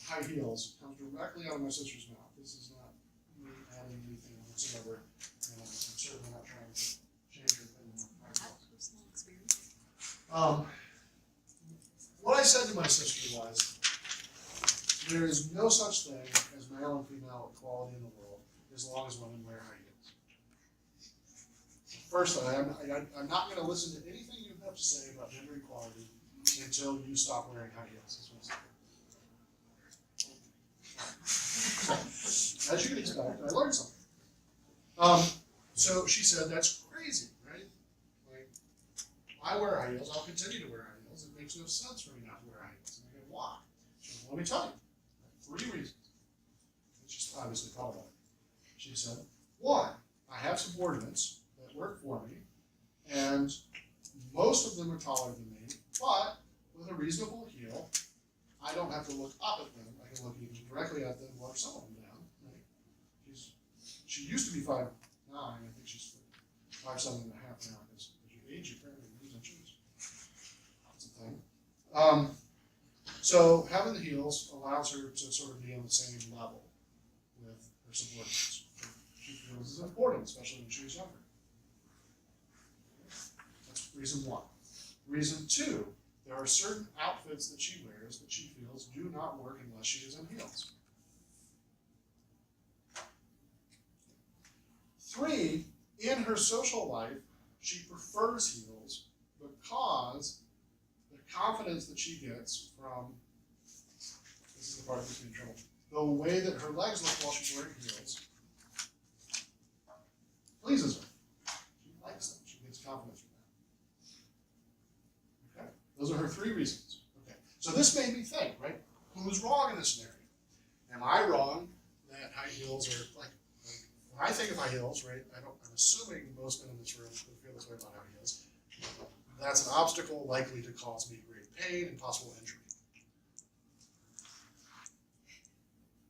Speaker 2: high heels comes directly out of my sister's mouth. This is not me adding anything whatsoever, and I'm certainly not trying to change your opinion on high heels. What I said to my sister was, there is no such thing as male and female equality in the world as long as women wear high heels. First, I'm not going to listen to anything you have to say about gender equality until you stop wearing high heels. As you can expect, I learned something. So she said, that's crazy, right? Like, I wear high heels, I'll continue to wear high heels. It makes no sense for me not to wear high heels. And I go, why? She said, let me tell you. 3 reasons. And she's obviously thought about it. She said, 1, I have subordinates that work for me, and most of them are taller than me, but with a reasonable heel, I don't have to look up at them. I can look even directly at them, water some of them down. Right? She used to be 5'9". I think she's 5'7.5" now because you age, you apparently lose inches. That's a thing. So having the heels allows her to sort of be on the same level with her subordinates. She feels is important, especially when she was younger. That's reason 1. Reason 2, there are certain outfits that she wears that she feels do not work unless she is in heels. 3, in her social life, she prefers heels because the confidence that she gets from, this is the part that gets me in trouble, the way that her legs look while she's wearing heels pleases her. She likes them. She gets confidence from that. Okay? Those are her 3 reasons. Okay. So this made me think, right? Who's wrong in this scenario? Am I wrong that high heels are like when I think of high heels, right? I'm assuming most men in this room would feel this way about high heels. That's an obstacle likely to cause me great pain and possible injury.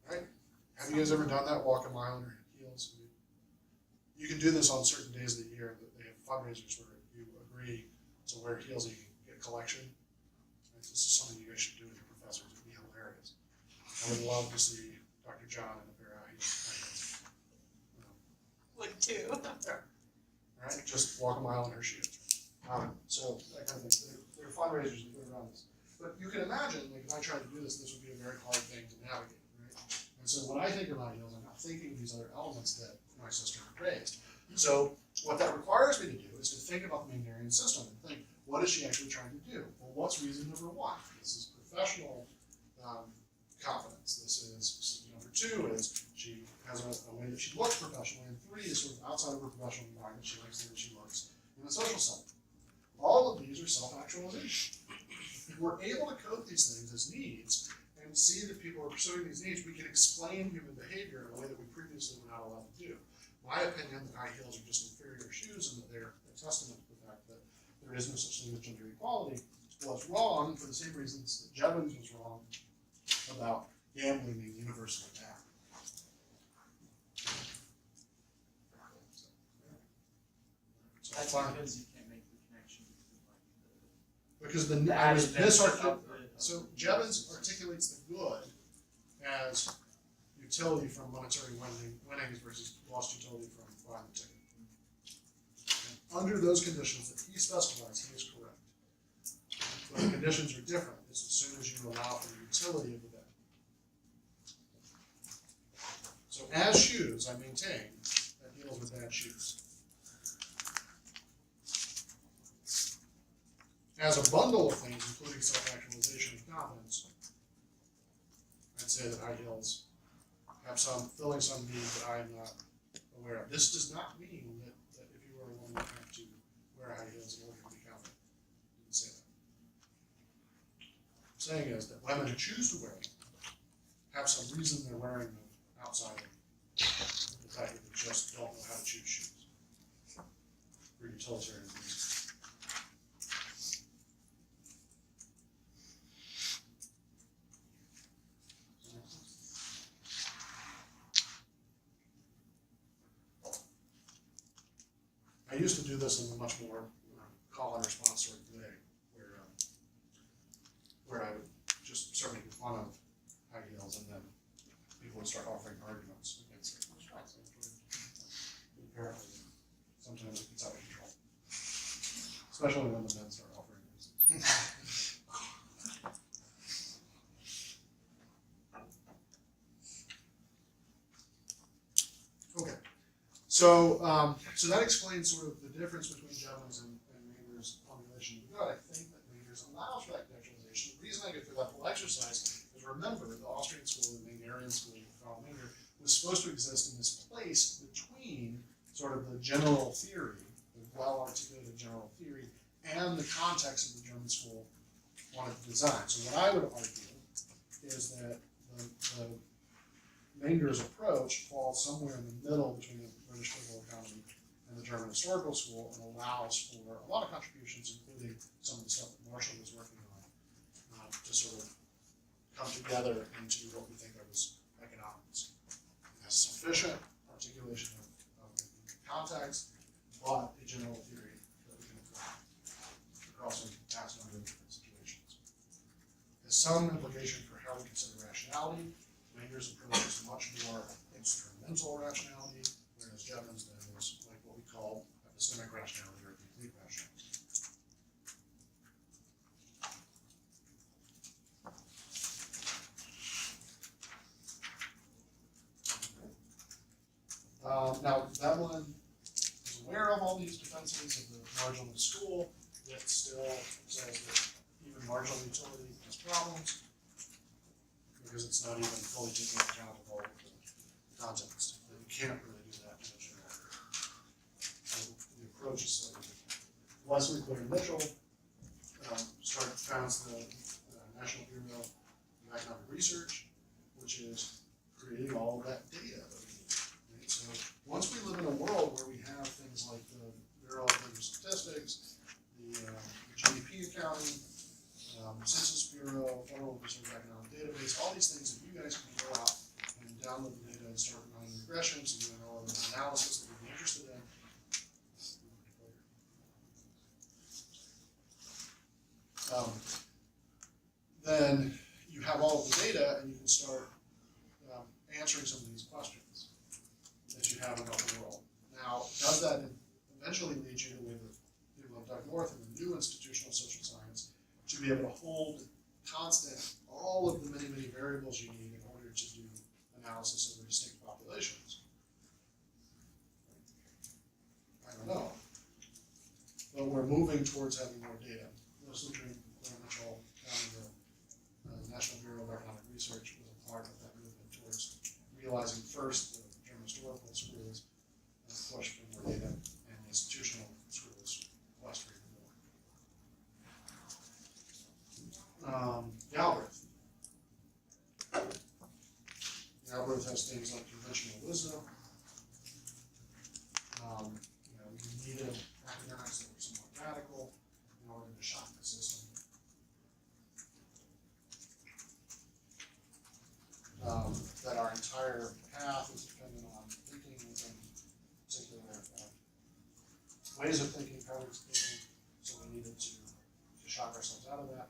Speaker 2: Right? Have you guys ever done that? Walk a mile in your heels? You can do this on certain days of the year. They have fundraisers where you agree to wear heels and you can get a collection. This is something you guys should do with your professors. It would be hilarious. I would love to see Dr. John in a pair of high heels.
Speaker 5: Would too.
Speaker 2: Right? Just walk a mile in her shoes. So that kind of thing. There are fundraisers that go around this. But you can imagine, like if I tried to do this, this would be a very hard thing to navigate, right? And so when I think about heels, I'm not thinking of these other elements that my sister raised. So what that requires me to do is to think about the Megnerian system and think, what is she actually trying to do? Well, what's reason number 1? This is professional confidence. This is number 2 is she has a way that she looks professionally, and 3 is sort of outside of her professional environment, she likes the way she looks in a social setting. All of these are self-actualization. If we're able to code these things as needs and see that people are pursuing these needs, we can explain human behavior in a way that we previously were not allowed to do. My opinion that high heels are just inferior shoes and that they're a testament to the fact that there is no such thing as gender equality was wrong for the same reasons that Jevons was wrong about gambling being universally bad. So
Speaker 1: That's
Speaker 2: fine.
Speaker 1: because you can't make the connection between like
Speaker 2: Because
Speaker 1: the
Speaker 2: I
Speaker 1: added
Speaker 2: was
Speaker 1: benefit of
Speaker 2: so Jevons articulates the good as utility from monetary winnings versus lost utility from buying the ticket. And under those conditions that he specifies, he is correct. But the conditions are different. It's as soon as you allow for the utility of the bet. So as shoes, I maintain that heels are bad shoes. As a bundle of things, including self-actualization and confidence, I'd say that high heels have filling some need that I am not aware of. This does not mean that if you were a woman, you have to wear high heels in order to be confident. I didn't say that. What I'm saying is that women who choose to wear them have some reason they're wearing them outside of the fact that they just don't know how to choose shoes for utilitarian reasons. I used to do this in a much more call and response sort of way, where I would just start making fun of high heels, and then people would start offering arguments against it. Apparently, sometimes it gets out of control, especially when the men start offering reasons. Okay. So that explains sort of the difference between Jevons and Mainger's formulation of good. I think that Mainger's allows for that contextualization. The reason I go through that whole exercise is, remember, the Austrian school and the Maingerian school from Mainger was supposed to exist in this place between sort of the general theory, the well-articulated general theory, and the context of the German school wanted to design. So what I would argue is that the Mainger's approach falls somewhere in the middle between the British liberal economy and the German historical school, and allows for a lot of contributions, including some of the stuff that Marshall was working on, to sort of come together into what we think of as economics. It has sufficient articulation of the context, but a general theory that we can apply across a vast number of different situations. It has some implication for how we consider rationality. Mainger's approach is much more instrumental rationality, whereas Jevons then is like what we call epistemic rationality or complete rationality. Now, that one is aware of all these defenses of the marginal school, yet still says that even marginal utility has problems, because it's not even fully taking account of all of the context. But you can't really do that in a general way. So the approach is slightly different. Leslie Claire Mitchell founds the National Bureau of Economic Research, which is creating all of that data that we need. Right? So once we live in a world where we have things like the Bureau of Labor Statistics, the GDP accounting, Census Bureau, Federal Reserve Economic Database, all these things that you guys can go out and download the data and start running regressions and doing all of the analysis that you'd be interested in. Then you have all of the data and you can start answering some of these questions that you have about the world. Now, does that eventually lead you to the way that people have dug north in the new institutional social science to be able to hold constant all of the many, many variables you need in order to do analysis of distinct populations? I don't know. But we're moving towards having more data. Leslie Claire Mitchell, founding the National Bureau of Economic Research, was a part of that movement towards utilizing first the German historical schools and push for more data, and the institutional schools quest for even more. Galbraith. Galbraith has things like conventional wisdom. You needed academics that were somewhat radical in order to shock the system. That our entire path is dependent on thinking within particular ways of thinking, patterns of thinking, so we needed to shock ourselves out of that.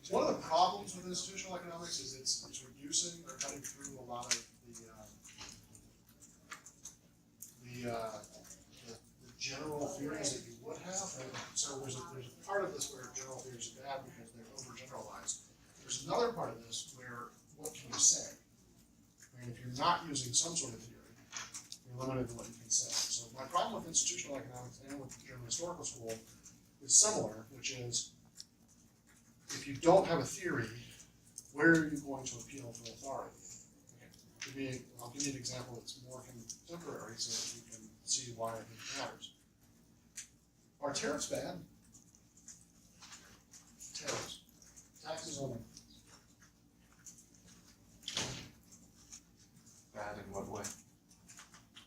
Speaker 2: One of the problems with institutional economics is it's reducing or cutting through a lot of the general theories that you would have. Right? So there's a part of this where general theories are bad because they're overgeneralized. There's another part of this where what can you say? I mean, if you're not using some sort of theory, you're limited to what you can say. So my problem with institutional economics and with the German historical school is similar, which is if you don't have a theory, where are you going to appeal for authority? Okay. I'll give you an example that's more contemporary so that you can see why I think it matters. Are tariffs bad? Tariffs. Taxes on them.
Speaker 3: Bad in what way?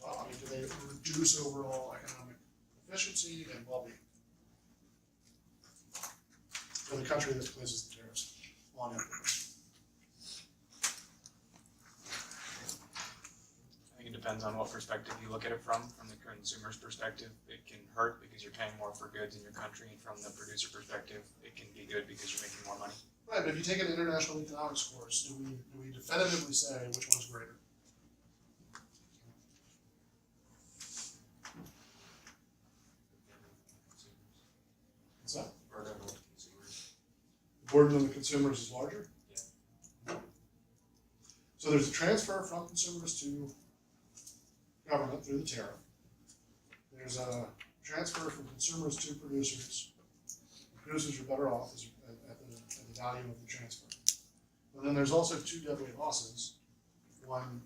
Speaker 2: Well, I mean, do they reduce overall economic efficiency and well-being for the country that places the tariffs on imports?
Speaker 8: I think it depends on what perspective you look at it from. From the consumer's perspective, it can hurt because you're paying more for goods in your country, and from the producer perspective, it can be good because you're making more money.
Speaker 2: Right, but if you take an international economics course, do we definitively say which one's greater? What's that?
Speaker 6: Burden on consumers.
Speaker 2: The burden on the consumers is larger?
Speaker 6: Yeah.
Speaker 2: So there's a transfer from consumers to government through the tariff. There's a transfer from consumers to producers. The producers are better off at the value of the transfer. And then there's also two deadweight losses. One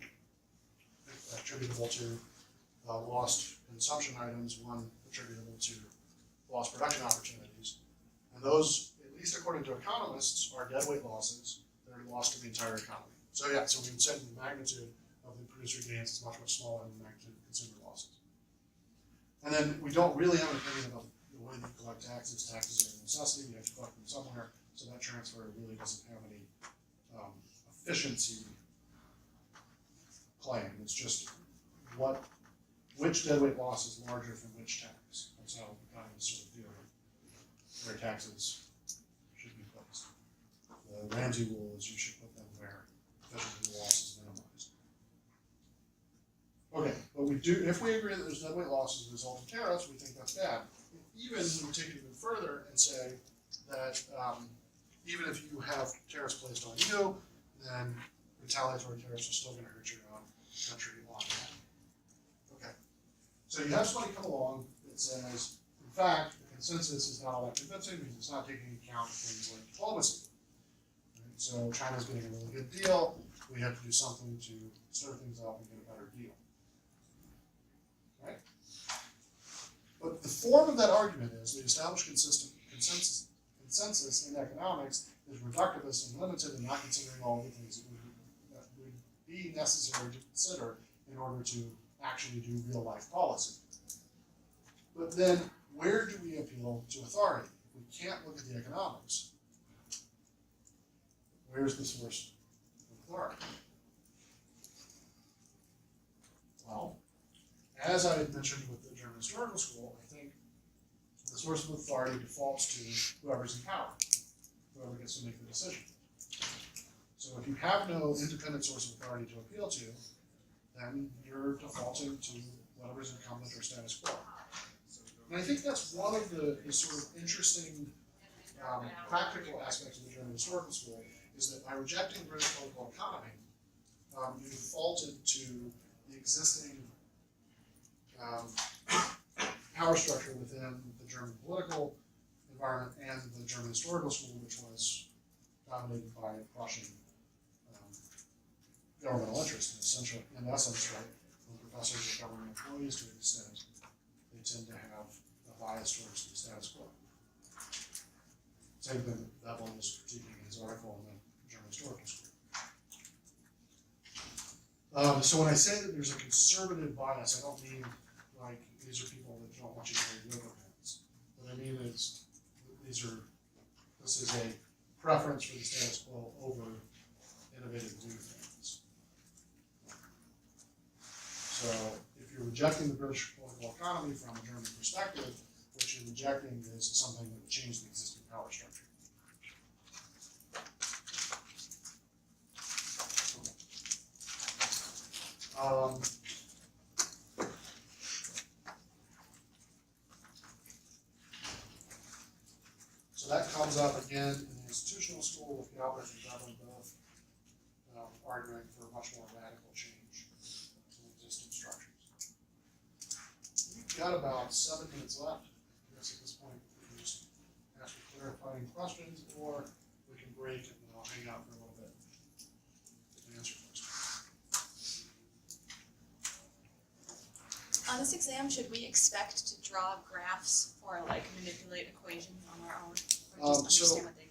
Speaker 2: attributable to lost consumption items, one attributable to lost production opportunities. And those, at least according to economists, are deadweight losses that are lost to the entire economy. So yeah, so we would say the magnitude of the producer gains is much, much smaller than the magnitude of consumer losses. And then we don't really have an opinion about the way that you collect taxes. Taxes are a necessity, you have to collect them somewhere, so that transfer really doesn't have any efficiency claim. It's just which deadweight loss is larger from which tax. That's how economists sort of deal with where taxes should be placed. The Ramsey rule is you should put them where efficiency loss is minimized. Okay, but if we agree that there's deadweight loss as a result of tariffs, we think that's bad. Even when we take it even further and say that even if you have tariffs placed on you, then retaliatory tariffs are still going to hurt your own country on that. Okay, so you have somebody come along that says, in fact, the consensus is not all that convincing because it's not taking into account things like diplomacy. Right? So China's getting a really good deal. We have to do something to stir things up and get a better deal. Right? But the form of that argument is we establish consensus in economics is reductivist and limited and not considering all the things that would be necessary to consider in order to actually do real life policy. But then where do we appeal to authority? If we can't look at the economics, where's the source of authority? Well, as I had mentioned with the German historical school, I think the source of authority defaults to whoever's in power, whoever gets to make the decision. So if you have no independent source of authority to appeal to, then you're defaulting to whatever's incumbent or status quo. And I think that's one of the sort of interesting practical aspects of the German historical school, is that by rejecting British political economy, you defaulted to the existing power structure within the German political requirement and the German historical school, which was dominated by Prussian governmental interest, in essence, right? When professors are government employees to an extent, they tend to have a bias towards the status quo. Same thing that Bevel was critiquing in his article in the German historical school. So when I say that there's a conservative bias, I don't mean like these are people that don't want you to wear yoga pants. What I mean is this is a preference for the status quo over innovative new things. So if you're rejecting the British political economy from a German perspective, what you're rejecting is something that would change the existing power structure. So that comes up again in the institutional school with Galbraith and Bevan both arguing for much more radical change in existing structures. We've got about 7 minutes left. I guess at this point we can just ask for clarifying questions, or we can break and I'll hang out for a little bit and answer questions.
Speaker 5: On this exam, should we expect to draw graphs or like manipulate equations on our own? Or just
Speaker 2: So-
Speaker 5: understand what they mean?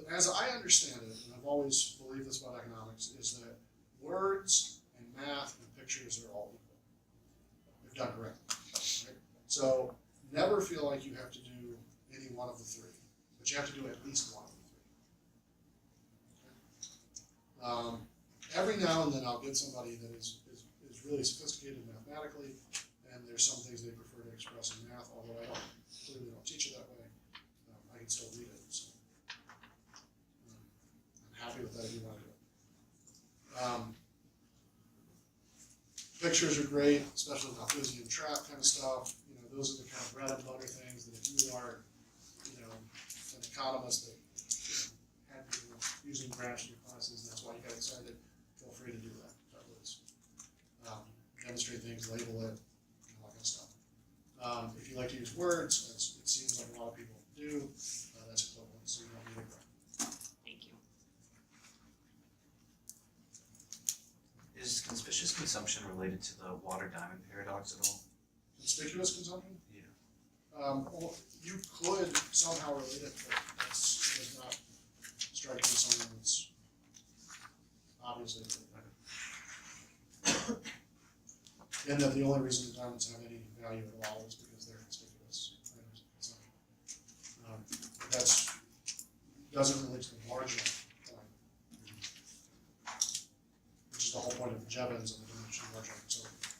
Speaker 2: As I understand it, and I've always believed this about economics, is that words and math and pictures are all equal, if done correctly. Right? So never feel like you have to do any one of the three, but you have to do at least one of the three. Okay? Every now and then I'll get somebody that is really sophisticated mathematically, and there's some things they prefer to express in math, although I clearly don't teach it that way. I can still read it. So. I'm happy with that if you want to do it. Pictures are great, especially Malthusian trap kind of stuff. You know, those are the kind of bread and butter things that if you are, you know, an economist that had people using graphs in your classes, and that's why you got excited, feel free to do that. Demonstrate things, label it, and all that kind of stuff. If you like to use words, as it seems like a lot of people do, that's equivalent, so you don't need a graph.
Speaker 5: Thank you.
Speaker 9: Is conspicuous consumption related to the water diamond paradox at all?
Speaker 2: Conspicuous consumption?
Speaker 9: Yeah.
Speaker 2: Well, you could somehow relate it, but it does not strike me as something that's obviously related. And that the only reason the diamonds have any value at all is because they're conspicuous. That doesn't relate to the marginal point, which is the whole point of the Jevons and the dimension marginal conservative.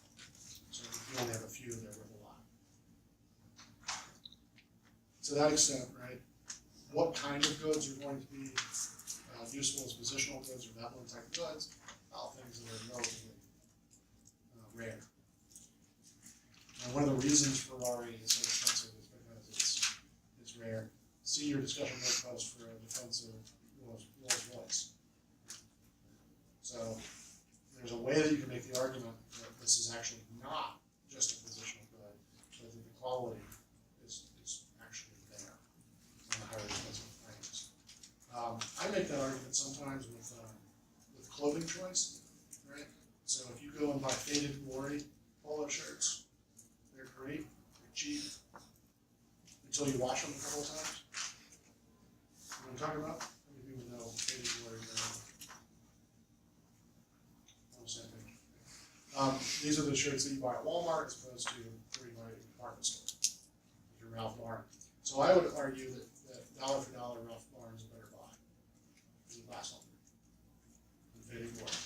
Speaker 2: So if you only have a few, they're worth a lot. To that extent, right, what kind of goods are going to be useful as positional goods or Veblen type goods? Well, things that are relatively rare. And one of the reasons Ferrari is so expensive is because it's rare. See your discussion board post for a defensive Rolls Royce. So there's a way that you can make the argument that this is actually not just a positional good, but that the quality is actually there on the higher expensive frames. I make that argument sometimes with clothing choice, right? So if you go and buy Faded Glory polo shirts, they're great, they're cheap, until you wash them a couple of times. You know what I'm talking about? How many people know Faded Glory brand? These are the shirts that you buy at Walmart as opposed to where you buy at a department store, like your Ralph Lauren. So I would argue that dollar for dollar Ralph Lauren is a better buy. Because it lasts longer than Faded Glory.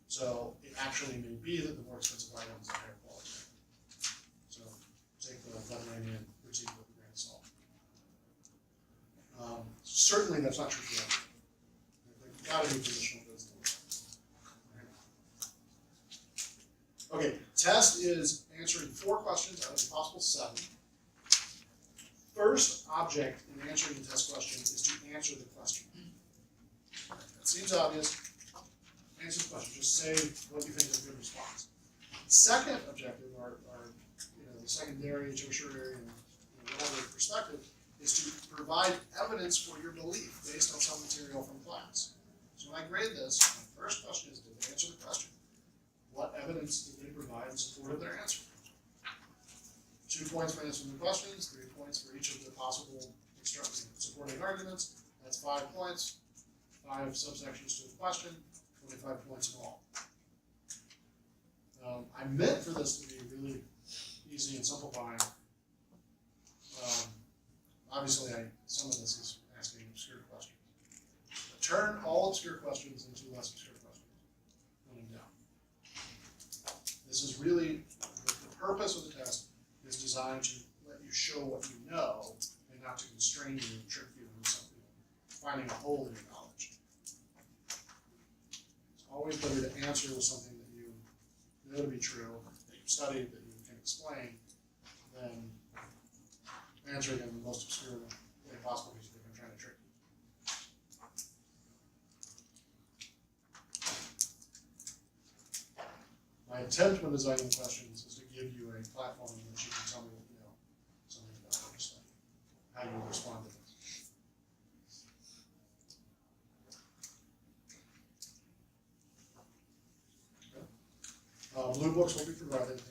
Speaker 2: So it actually may be that the more expensive item is a higher quality. So take the Mediterranean critique with a grain of salt. Certainly that's not true for everything. There's got to be positional goods to look at. Okay, test is answering 4 questions out of a possible 7. First object in answering the test question is to answer the question. That seems obvious. Answer the question. Just say what you think is a good response. Second objective are the secondary, tertiary, and another perspective, is to provide evidence for your belief based on some material from class. So when I grade this, my first question is, did they answer the question? What evidence did they provide in support of their answer? 2 points for answering the questions, 3 points for each of the possible supporting arguments. That's 5 points. 5 subsections to the question, 25 points in all. I meant for this to be really easy and simplifying. Obviously, some of this is asking obscure questions. But turn all obscure questions into less obscure questions when in doubt. This is really, the purpose of the test is designed to let you show what you know and not to constrain you and trick you into something, finding a hole in your knowledge. It's always better to answer with something that you know to be true, that you've studied, that you can explain, than answering in the most obscure way possible because they're trying to trick you. My intent when designing the questions is to give you a platform in which you can tell me what you know, something about what you're studying, how you would respond to this. Okay. Blue books will be provided.